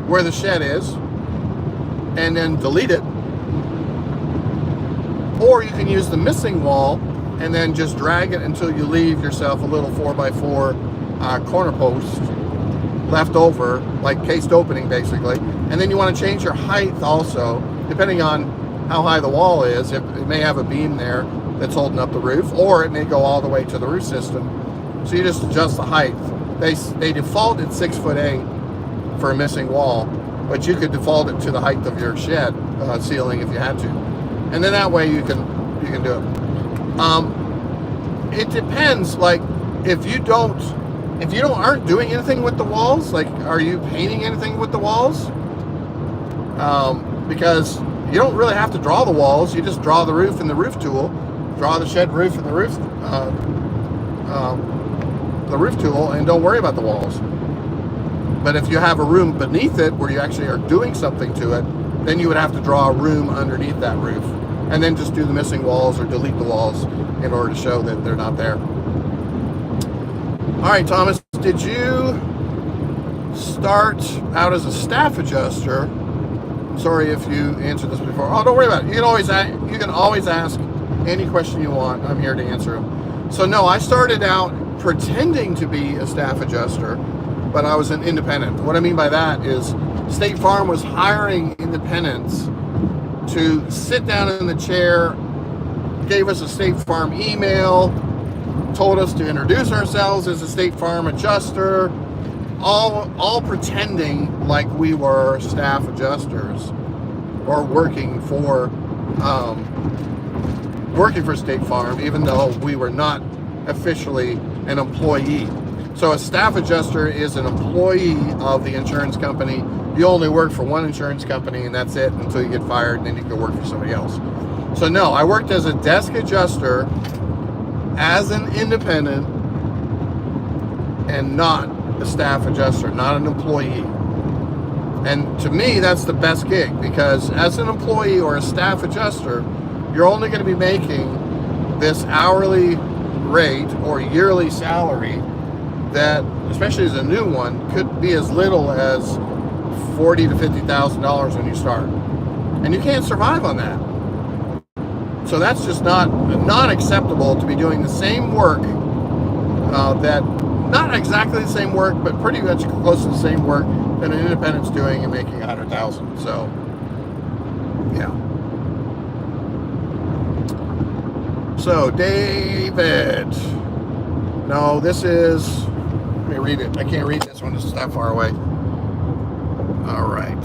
where the shed is and then delete it, or you can use the missing wall and then just drag it until you leave yourself a little 4x4 corner post left over, like cased opening basically. And then you want to change your height also, depending on how high the wall is. It may have a beam there that's holding up the roof, or it may go all the way to the roof system. So you just adjust the height. They default at 6'8" for a missing wall, but you could default it to the height of your shed ceiling if you had to. And then that way you can do it. It depends. Like if you aren't doing anything with the walls, like are you painting anything with the walls? Because you don't really have to draw the walls. You just draw the roof in the roof tool, draw the shed roof in the roof tool, and don't worry about the walls. But if you have a room beneath it where you actually are doing something to it, then you would have to draw a room underneath that roof, and then just do the missing walls or delete the walls in order to show that they're not there. All right, Thomas, did you start out as a staff adjuster? Sorry if you answered this before. Oh, don't worry about it. You can always ask any question you want. I'm here to answer them. So no, I started out pretending to be a staff adjuster, but I was an independent. What I mean by that is State Farm was hiring independents to sit down in the chair, gave us a State Farm email, told us to introduce ourselves as a State Farm adjuster, all pretending like we were staff adjusters or working for State Farm, even though we were not officially an employee. So a staff adjuster is an employee of the insurance company. You only work for one insurance company, and that's it until you get fired, and then you can go work for somebody else. So no, I worked as a desk adjuster as an independent and not a staff adjuster, not an employee. And to me, that's the best gig, because as an employee or a staff adjuster, you're only going to be making this hourly rate or yearly salary that, especially as a new one, could be as little as $40,000 to $50,000 when you start, and you can't survive on that. So that's just not acceptable to be doing the same work that, not exactly the same work, but pretty much close to the same work that an independent's doing and making $100,000. So yeah. So David, no, this is, let me read it. I can't read this one, it's that far away. All right.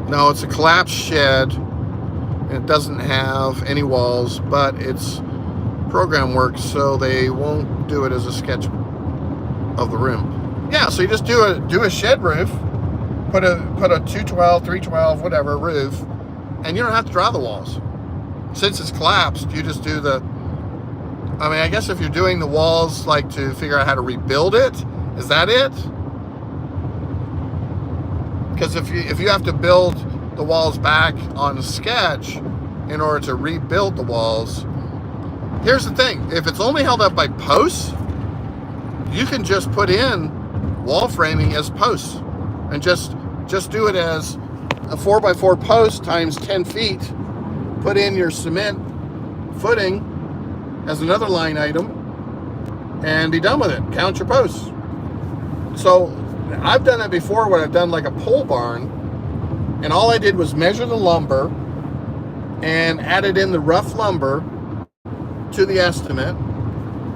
No, it's a collapsed shed, and it doesn't have any walls, but it's program works, so they won't do it as a sketch of the room. Yeah, so you just do a shed roof, put a 212, 312, whatever roof, and you don't have to draw the walls. Since it's collapsed, you just do I guess if you're doing the walls, like to figure out how to rebuild it, is that it? Because if you have to build the walls back on a sketch in order to rebuild the walls, here's the thing: if it's only held up by posts, you can just put in wall framing as posts and just do it as a 4x4 post times 10 feet. Put in your cement footing as another line item and be done with it. Count your posts. So I've done it before when I've done like a pole barn, and all I did was measure the lumber and added in the rough lumber to the estimate,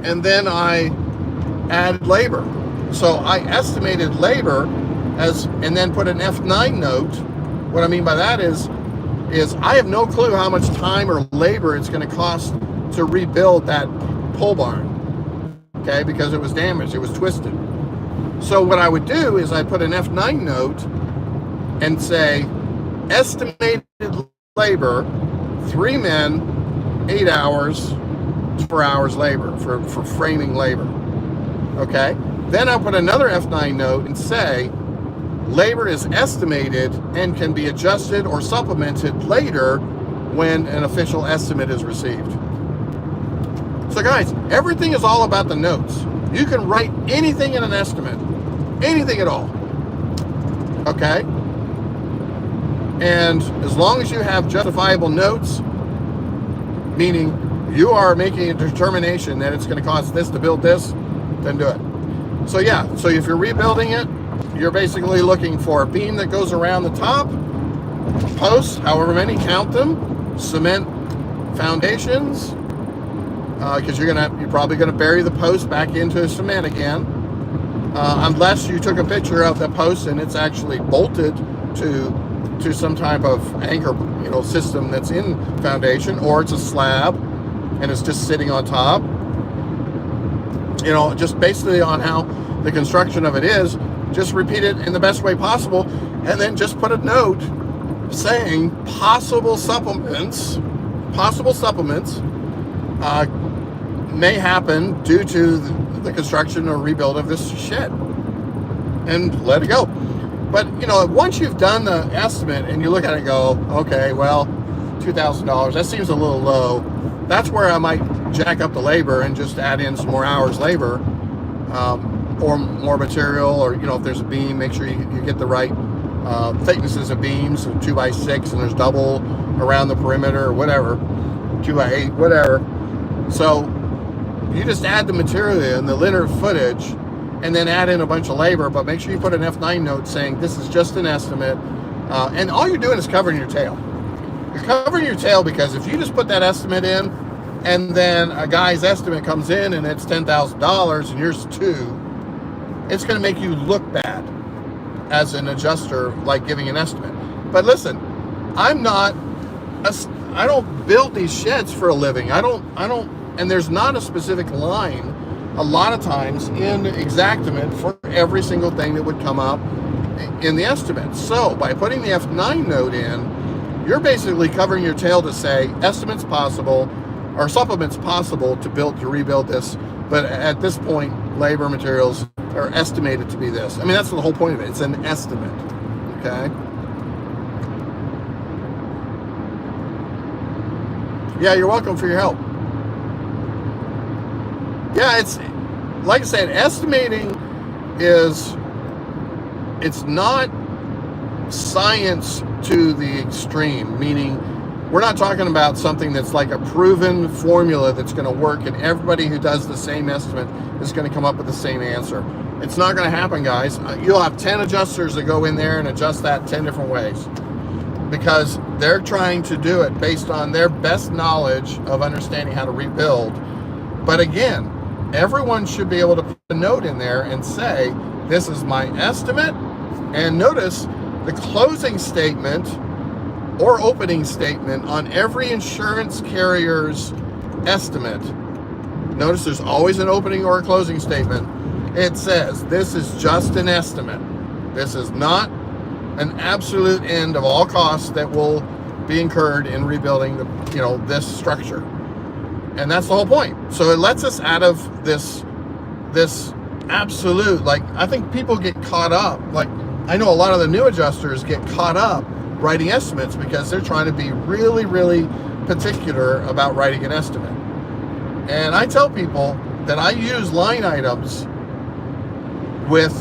and then I added labor. So I estimated labor and then put an F9 note. What I mean by that is I have no clue how much time or labor it's going to cost to rebuild that pole barn, okay, because it was damaged, it was twisted. So what I would do is I put an F9 note and say, estimated labor, 3 men, 8 hours, 4 hours labor for framing labor, okay? Then I'll put another F9 note and say, labor is estimated and can be adjusted or supplemented later when an official estimate is received. So guys, everything is all about the notes. You can write anything in an estimate, anything at all, okay? And as long as you have justifiable notes, meaning you are making a determination that it's going to cost this to build this, then do it. So yeah, so if you're rebuilding it, you're basically looking for a beam that goes around the top, posts, however many, count them, cement foundations, because you're probably going to bury the post back into cement again, unless you took a picture of the post and it's actually bolted to some type of anchor, system that's in foundation, or it's a slab and it's just sitting on top. Just basically on how the construction of it is, just repeat it in the best way possible, and then just put a note saying possible supplements may happen due to the construction or rebuild of this shed, and let it go. But once you've done the estimate and you look at it and go, okay, well, $2,000, that seems a little low. That's where I might jack up the labor and just add in some more hours labor, or more material, or if there's a beam, make sure you get the right thicknesses of beams, so 2x6, and there's double around the perimeter, or whatever, 2x8, whatever. So you just add the material in, the linear footage, and then add in a bunch of labor, but make sure you put an F9 note saying this is just an estimate, and all you're doing is covering your tail. You're covering your tail, because if you just put that estimate in and then a guy's estimate comes in and it's $10,000 and yours is $2,000, it's going to make you look bad as an adjuster, like giving an estimate. But listen, I don't build these sheds for a living. I don't, and there's not a specific line a lot of times in Xactimate for every single thing that would come up in the estimate. So by putting the F9 note in, you're basically covering your tail to say estimates possible or supplements possible to rebuild this, but at this point labor materials are estimated to be this. I mean, that's the whole point of it. It's an estimate, okay? Yeah, you're welcome for your help. Yeah, it's like I said, estimating it's not science to the extreme, meaning we're not talking about something that's like a proven formula that's going to work and everybody who does the same estimate is going to come up with the same answer. It's not going to happen, guys. You'll have 10 adjusters that go in there and adjust that 10 different ways, because they're trying to do it based on their best knowledge of understanding how to rebuild. But again, everyone should be able to put a note in there and say, this is my estimate, and notice the closing statement or opening statement on every insurance carrier's estimate. Notice there's always an opening or a closing statement. It says, this is just an estimate. This is not an absolute end of all costs that will be incurred in rebuilding this structure. And that's the whole point. So it lets us out of this absolute, like, I think people get caught up. Like, I know a lot of the new adjusters get caught up writing estimates because they're trying to be really, really particular about writing an estimate. And I tell people that I use line items with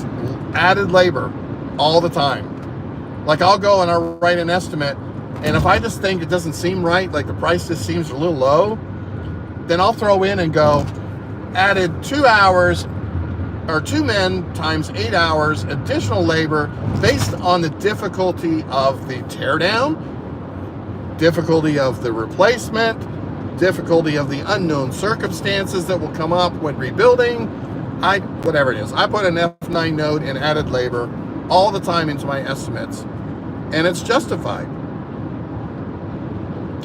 added labor all the time. Like I'll go and I'll write an estimate, and if I just think it doesn't seem right, like the price just seems a little low, then I'll throw in and go, added 2 hours or 2 men times 8 hours additional labor based on the difficulty of the teardown, difficulty of the replacement, difficulty of the unknown circumstances that will come up when rebuilding, whatever it is. I put an F9 note in added labor all the time into my estimates, and it's justified.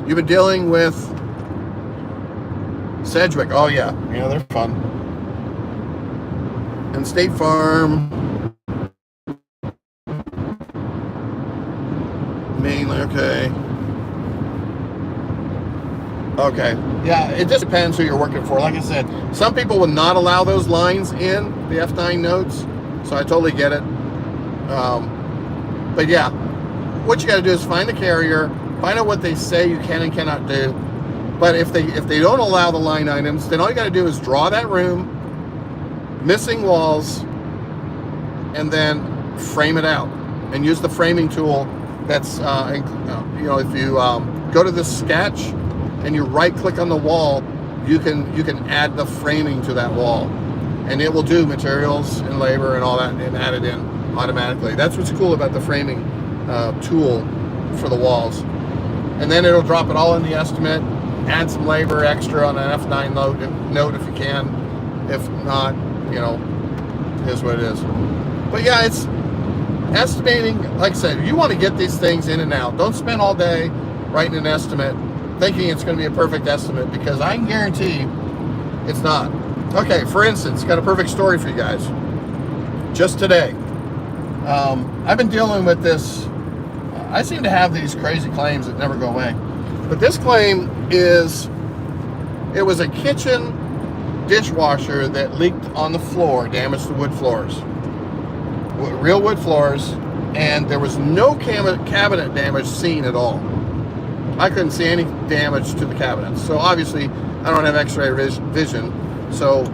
You've been dealing with Sedgwick. Oh yeah, they're fun. And State Farm, mainly, okay. Okay, yeah, it just depends who you're working for. Like I said, some people would not allow those lines in the F9 notes, so I totally get it. But yeah, what you got to do is find the carrier, find out what they say you can and cannot do. But if they don't allow the line items, then all you got to do is draw that room, missing walls, and then frame it out, and use the framing tool. That's if you go to the sketch and you right click on the wall, you can add the framing to that wall, and it will do materials and labor and all that and add it in automatically. That's what's cool about the framing tool for the walls. And then it'll drop it all in the estimate, add some labor extra on an F9 note if you can. If not, it is what it is. But yeah, it's estimating. Like I said, you want to get these things in and out. Don't spend all day writing an estimate thinking it's going to be a perfect estimate, because I can guarantee it's not. Okay, for instance, got a perfect story for you guys. Just today, I've been dealing with this. I seem to have these crazy claims that never go away. But this claim is, it was a kitchen dishwasher that leaked on the floor, damaged the wood floors. Real wood floors, and there was no cabinet damage seen at all. I couldn't see any damage to the cabinets. So obviously, I don't have x-ray vision, so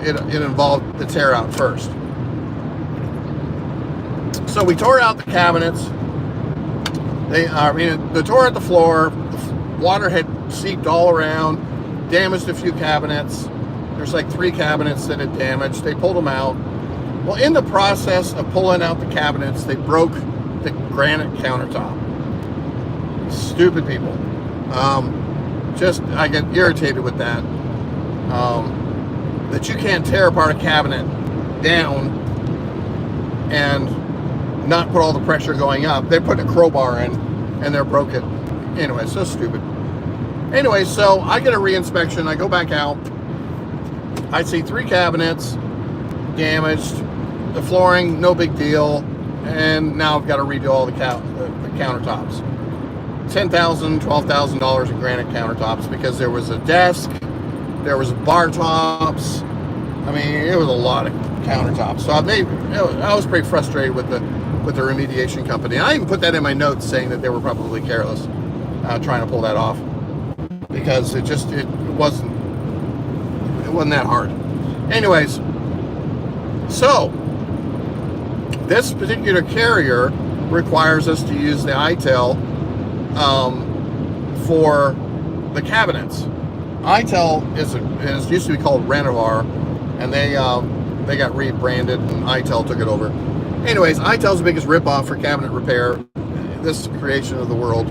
it involved the tear out first. So we tore out the cabinets. They tore out the floor. The water had seeped all around, damaged a few cabinets. There's like 3 cabinets that had damaged. They pulled them out. Well, in the process of pulling out the cabinets, they broke the granite countertop. Stupid people. I get irritated with that. That you can't tear apart a cabinet down and not put all the pressure going up. They're putting a crowbar in and they're broken. Anyway, so stupid. Anyway, so I get a reinspection. I go back out. I see 3 cabinets damaged. The flooring, no big deal. And now I've got to redo all the countertops. $10,000, $12,000 in granite countertops, because there was a desk, there was bar tops. I mean, it was a lot of countertops. So I was pretty frustrated with the remediation company. And I even put that in my notes, saying that they were probably careless trying to pull that off, because it wasn't that hard. Anyways, so this particular carrier requires us to use the ITEL for the cabinets. ITEL is used to be called Renovar, and they got rebranded, and ITEL took it over. Anyways, ITEL's the biggest ripoff for cabinet repair. This creation of the world.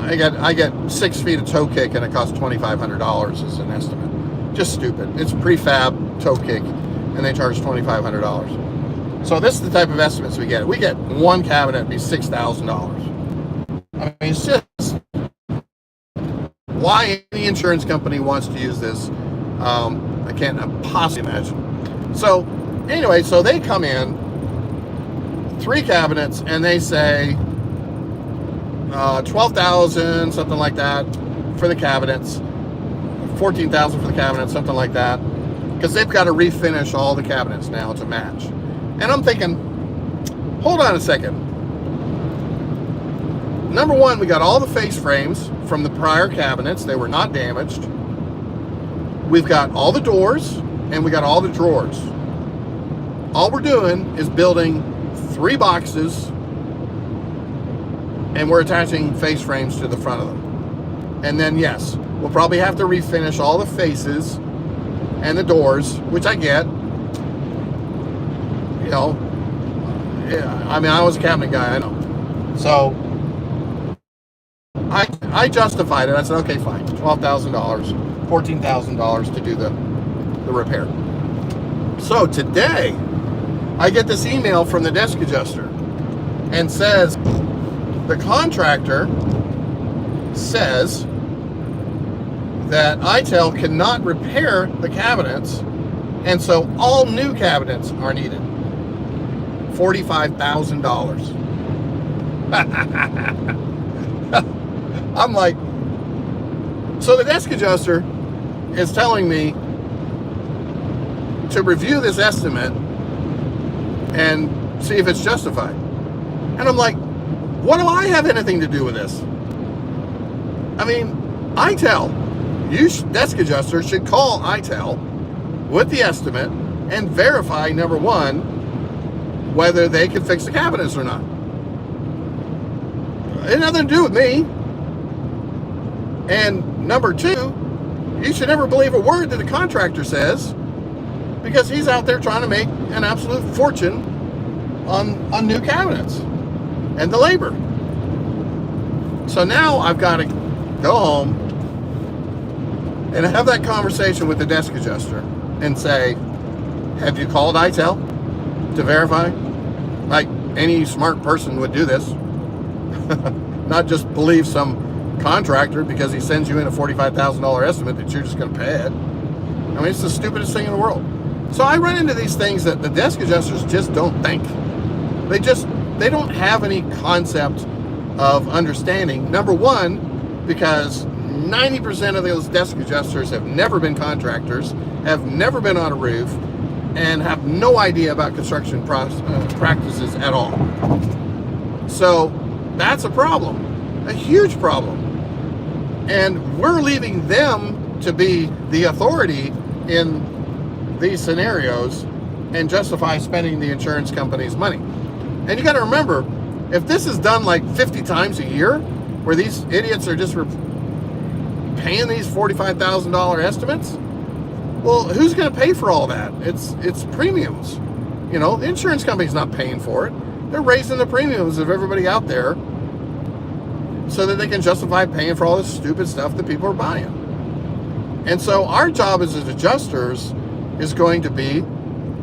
I get 6 feet of toe kick, and it costs $2,500 as an estimate. Just stupid. It's prefab toe kick, and they charge $2,500. So this is the type of estimates we get. We get one cabinet be $6,000. I mean, it's just why any insurance company wants to use this. I can't possibly imagine. So anyway, so they come in, 3 cabinets, and they say $12,000, something like that, for the cabinets, $14,000 for the cabinets, something like that, because they've got to refinish all the cabinets now to match. And I'm thinking, hold on a second. Number one, we got all the face frames from the prior cabinets. They were not damaged. We've got all the doors, and we got all the drawers. all we're doing is building 3 boxes, and we're attaching face frames to the front of them. And then, yes, we'll probably have to refinish all the faces and the doors, which I get. You know, I mean, I was a cabinet guy, I know. So I justified it. I said, okay, fine, $12,000, $14,000 to do the repair. So today, I get this email from the desk adjuster and says, the contractor says that ITEL cannot repair the cabinets, and so all new cabinets are needed. $45,000. I'm like, so the desk adjuster is telling me to review this estimate and see if it's justified. And I'm like, what do I have anything to do with this? I mean, ITEL, desk adjuster should call ITEL with the estimate and verify, number one, whether they can fix the cabinets or not. It had nothing to do with me. And number two, you should never believe a word that the contractor says, because he's out there trying to make an absolute fortune on new cabinets and the labor. So now I've got to go home and have that conversation with the desk adjuster and say, have you called ITEL to verify? Like any smart person would do this. Not just believe some contractor because he sends you in a $45,000 estimate that you're just going to pay it. I mean, it's the stupidest thing in the world. So I run into these things that the desk adjusters just don't think. They don't have any concept of understanding. Number one, because 90% of those desk adjusters have never been contractors, have never been on a roof, and have no idea about construction practices at all. So that's a problem, a huge problem. And we're leaving them to be the authority in these scenarios and justify spending the insurance company's money. And you got to remember, if this is done like 50 times a year, where these idiots are just paying these $45,000 estimates, well, who's going to pay for all that? It's premiums. You know, the insurance company's not paying for it. They're raising the premiums of everybody out there so that they can justify paying for all this stupid stuff that people are buying. And so our job as adjusters is going to be,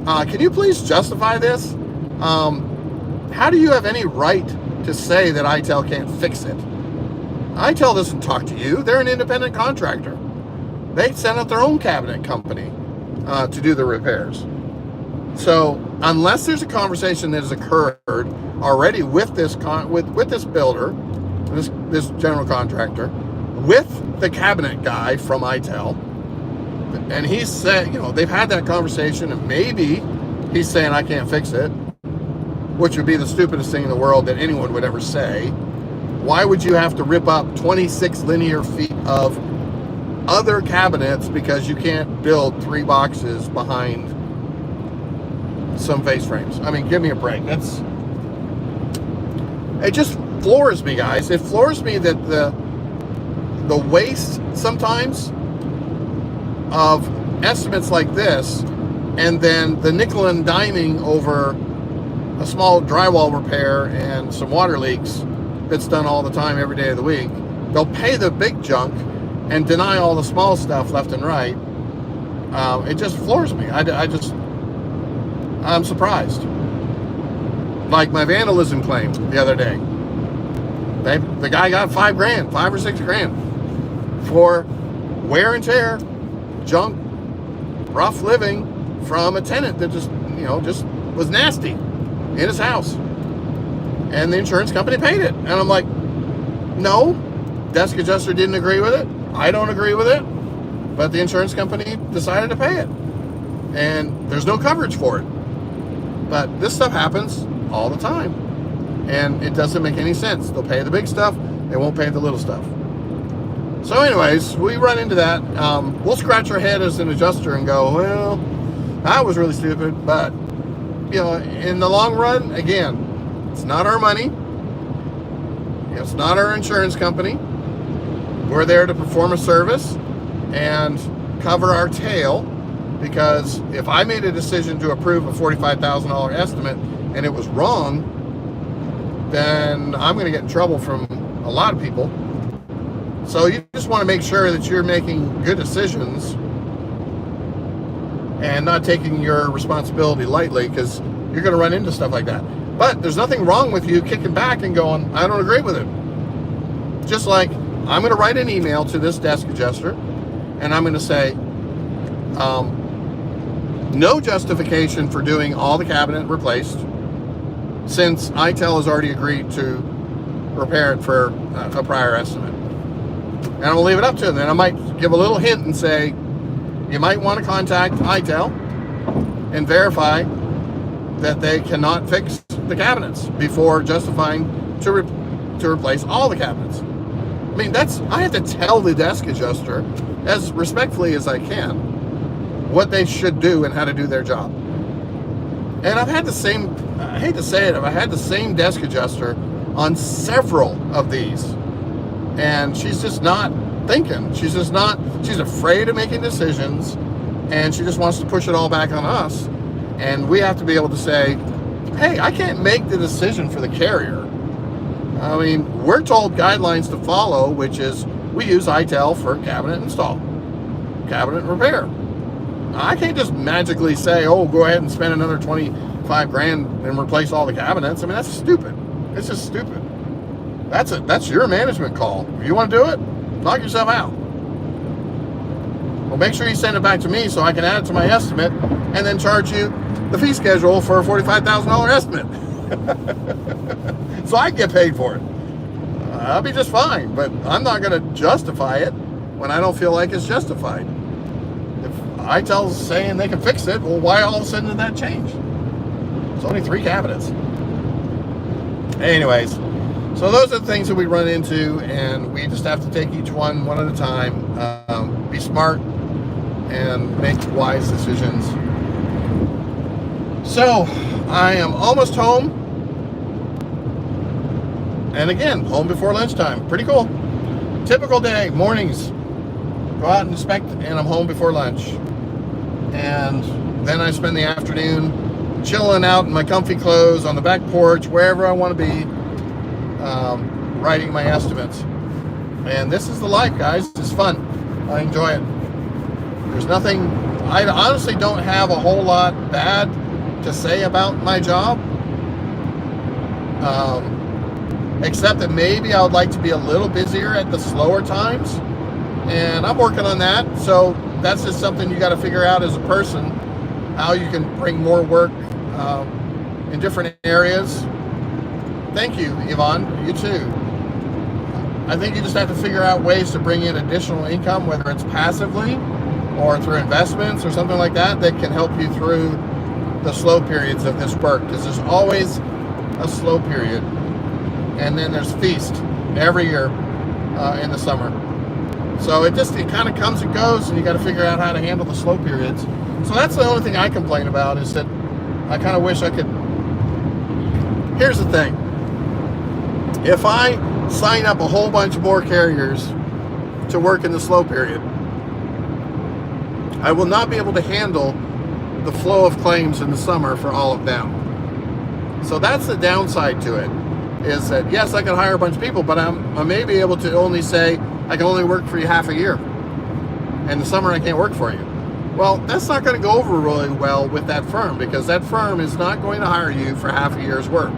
can you please justify this? How do you have any right to say that ITEL can't fix it? ITEL doesn't talk to you. They're an independent contractor. They send out their own cabinet company to do the repairs. So unless there's a conversation that has occurred already with this with this builder, this general contractor, with the cabinet guy from ITEL, and he said, you know, they've had that conversation, and maybe he's saying I can't fix it, which would be the stupidest thing in the world that anyone would ever say. Why would you have to rip up 26 linear feet of other cabinets because you can't build 3 boxes behind some face frames? I mean, give me a break. It just floors me, guys. It floors me that the waste sometimes of estimates like this, and then the nickel and diming over a small drywall repair and some water leaks that's done all the time, every day of the week. They'll pay the big junk and deny all the small stuff left and right. It just floors me. I'm surprised. Like my vandalism claim the other day. The guy got $5 or $6 grand for wear and tear, junk, rough living from a tenant that just was nasty in his house. And the insurance company paid it. And I'm like, no, desk adjuster didn't agree with it. I don't agree with it. But the insurance company decided to pay it. And there's no coverage for it. But this stuff happens all the time. And it doesn't make any sense. They'll pay the big stuff. They won't pay the little stuff. So anyways, we run into that. We'll scratch our head as an adjuster and go, well, that was really stupid. But in the long run, again, it's not our money. It's not our insurance company. We're there to perform a service and cover our tail, because if I made a decision to approve a $45,000 estimate and it was wrong, then I'm going to get in trouble from a lot of people. So you just want to make sure that you're making good decisions and not taking your responsibility lightly, because you're going to run into stuff like that. But there's nothing wrong with you kicking back and going, I don't agree with it. Just like I'm going to write an email to this desk adjuster and I'm going to say, no justification for doing all the cabinet replaced, since ITEL has already agreed to repair it for a prior estimate. And I'm going to leave it up to them. Then I might give a little hint and say, you might want to contact ITEL and verify that they cannot fix the cabinets before justifying to replace all the cabinets. I mean, I have to tell the desk adjuster as respectfully as I can what they should do and how to do their job. And I've had the same, I hate to say it, I've had the same desk adjuster on several of these. And she's just not thinking. She's afraid of making decisions, and she just wants to push it all back on us. And we have to be able to say, hey, I can't make the decision for the carrier. I mean, we're told guidelines to follow, which is we use ITEL for cabinet install, cabinet repair. I can't just magically say, oh, go ahead and spend another 25 grand and replace all the cabinets. I mean, that's stupid. It's just stupid. That's your management call. If you want to do it, knock yourself out. Well, make sure you send it back to me so I can add it to my estimate and then charge you the fee schedule for a $45,000 estimate. So I get paid for it. I'll be just fine, but I'm not going to justify it when I don't feel like it's justified. If ITEL's saying they can fix it, well, why all of a sudden did that change? It's only 3 cabinets. Anyways, so those are the things that we run into, and we just have to take each one at a time, be smart, and make wise decisions. So, I am almost home. And again, home before lunchtime. Pretty cool. Typical day, mornings. Go out and inspect, and I'm home before lunch. And then I spend the afternoon chilling out in my comfy clothes on the back porch, wherever I want to be, writing my estimates. And this is the life, guys. It's fun. I enjoy it. There's nothing, I honestly don't have a whole lot bad to say about my job. Except that maybe I would like to be a little busier at the slower times. And I'm working on that. So that's just something you got to figure out as a person, how you can bring more work in different areas. Thank you, Yvonne. You too. I think you just have to figure out ways to bring in additional income, whether it's passively or through investments or something like that, that can help you through the slow periods of this work. Because there's always a slow period. And then there's feast every year in the summer. So it kind of comes and goes, and you got to figure out how to handle the slow periods. So that's the only thing I complain about, is that I kind of wish I could. Here's the thing. If I sign up a whole bunch more carriers to work in the slow period, I will not be able to handle the flow of claims in the summer for all of them. So that's the downside to it. Is that, yes, I can hire a bunch of people, but I may be able to only say, I can only work for you half a year. And the summer I can't work for you. Well, that's not going to go over really well with that firm, because that firm is not going to hire you for half a year's work.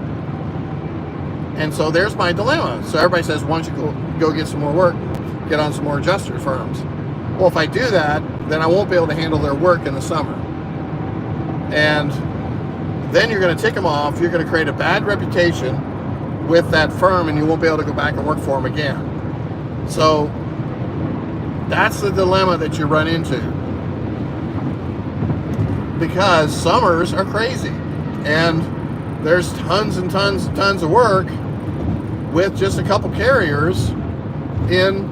And so there's my dilemma. So everybody says, why don't you go get some more work, get on some more adjuster firms. Well, if I do that, then I won't be able to handle their work in the summer. And then you're going to tick them off. You're going to create a bad reputation with that firm, and you won't be able to go back and work for them again. So that's the dilemma that you run into, because summers are crazy and there's tons and tons and tons of work with just a couple carriers in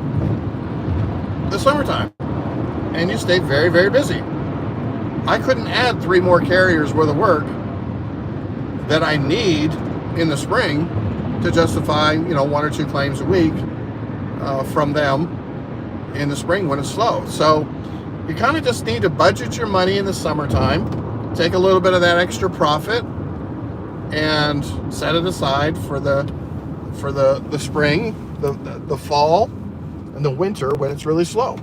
the summertime, and you stay very, very busy. I couldn't add 3 more carriers worth of work that I need in the spring to justify, you know, 1 or 2 claims a week from them in the spring when it's slow. So you kind of just need to budget your money in the summertime, take a little bit of that extra profit and set it aside for the spring, the fall, and the winter when it's really slow.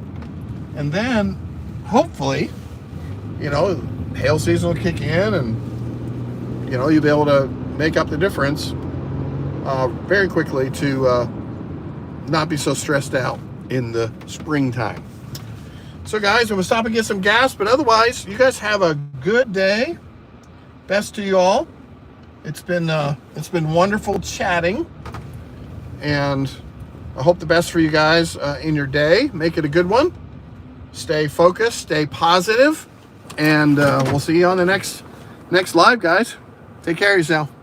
And then hopefully, you know, hail season will kick in and, you know, you'll be able to make up the difference very quickly to not be so stressed out in the springtime. So guys, I'm gonna stop and get some gas, but otherwise, you guys have a good day. Best to you all. It's been wonderful chatting, and I hope the best for you guys in your day. Make it a good one. Stay focused, stay positive, and we'll see you on the next live, guys. Take care of yourself.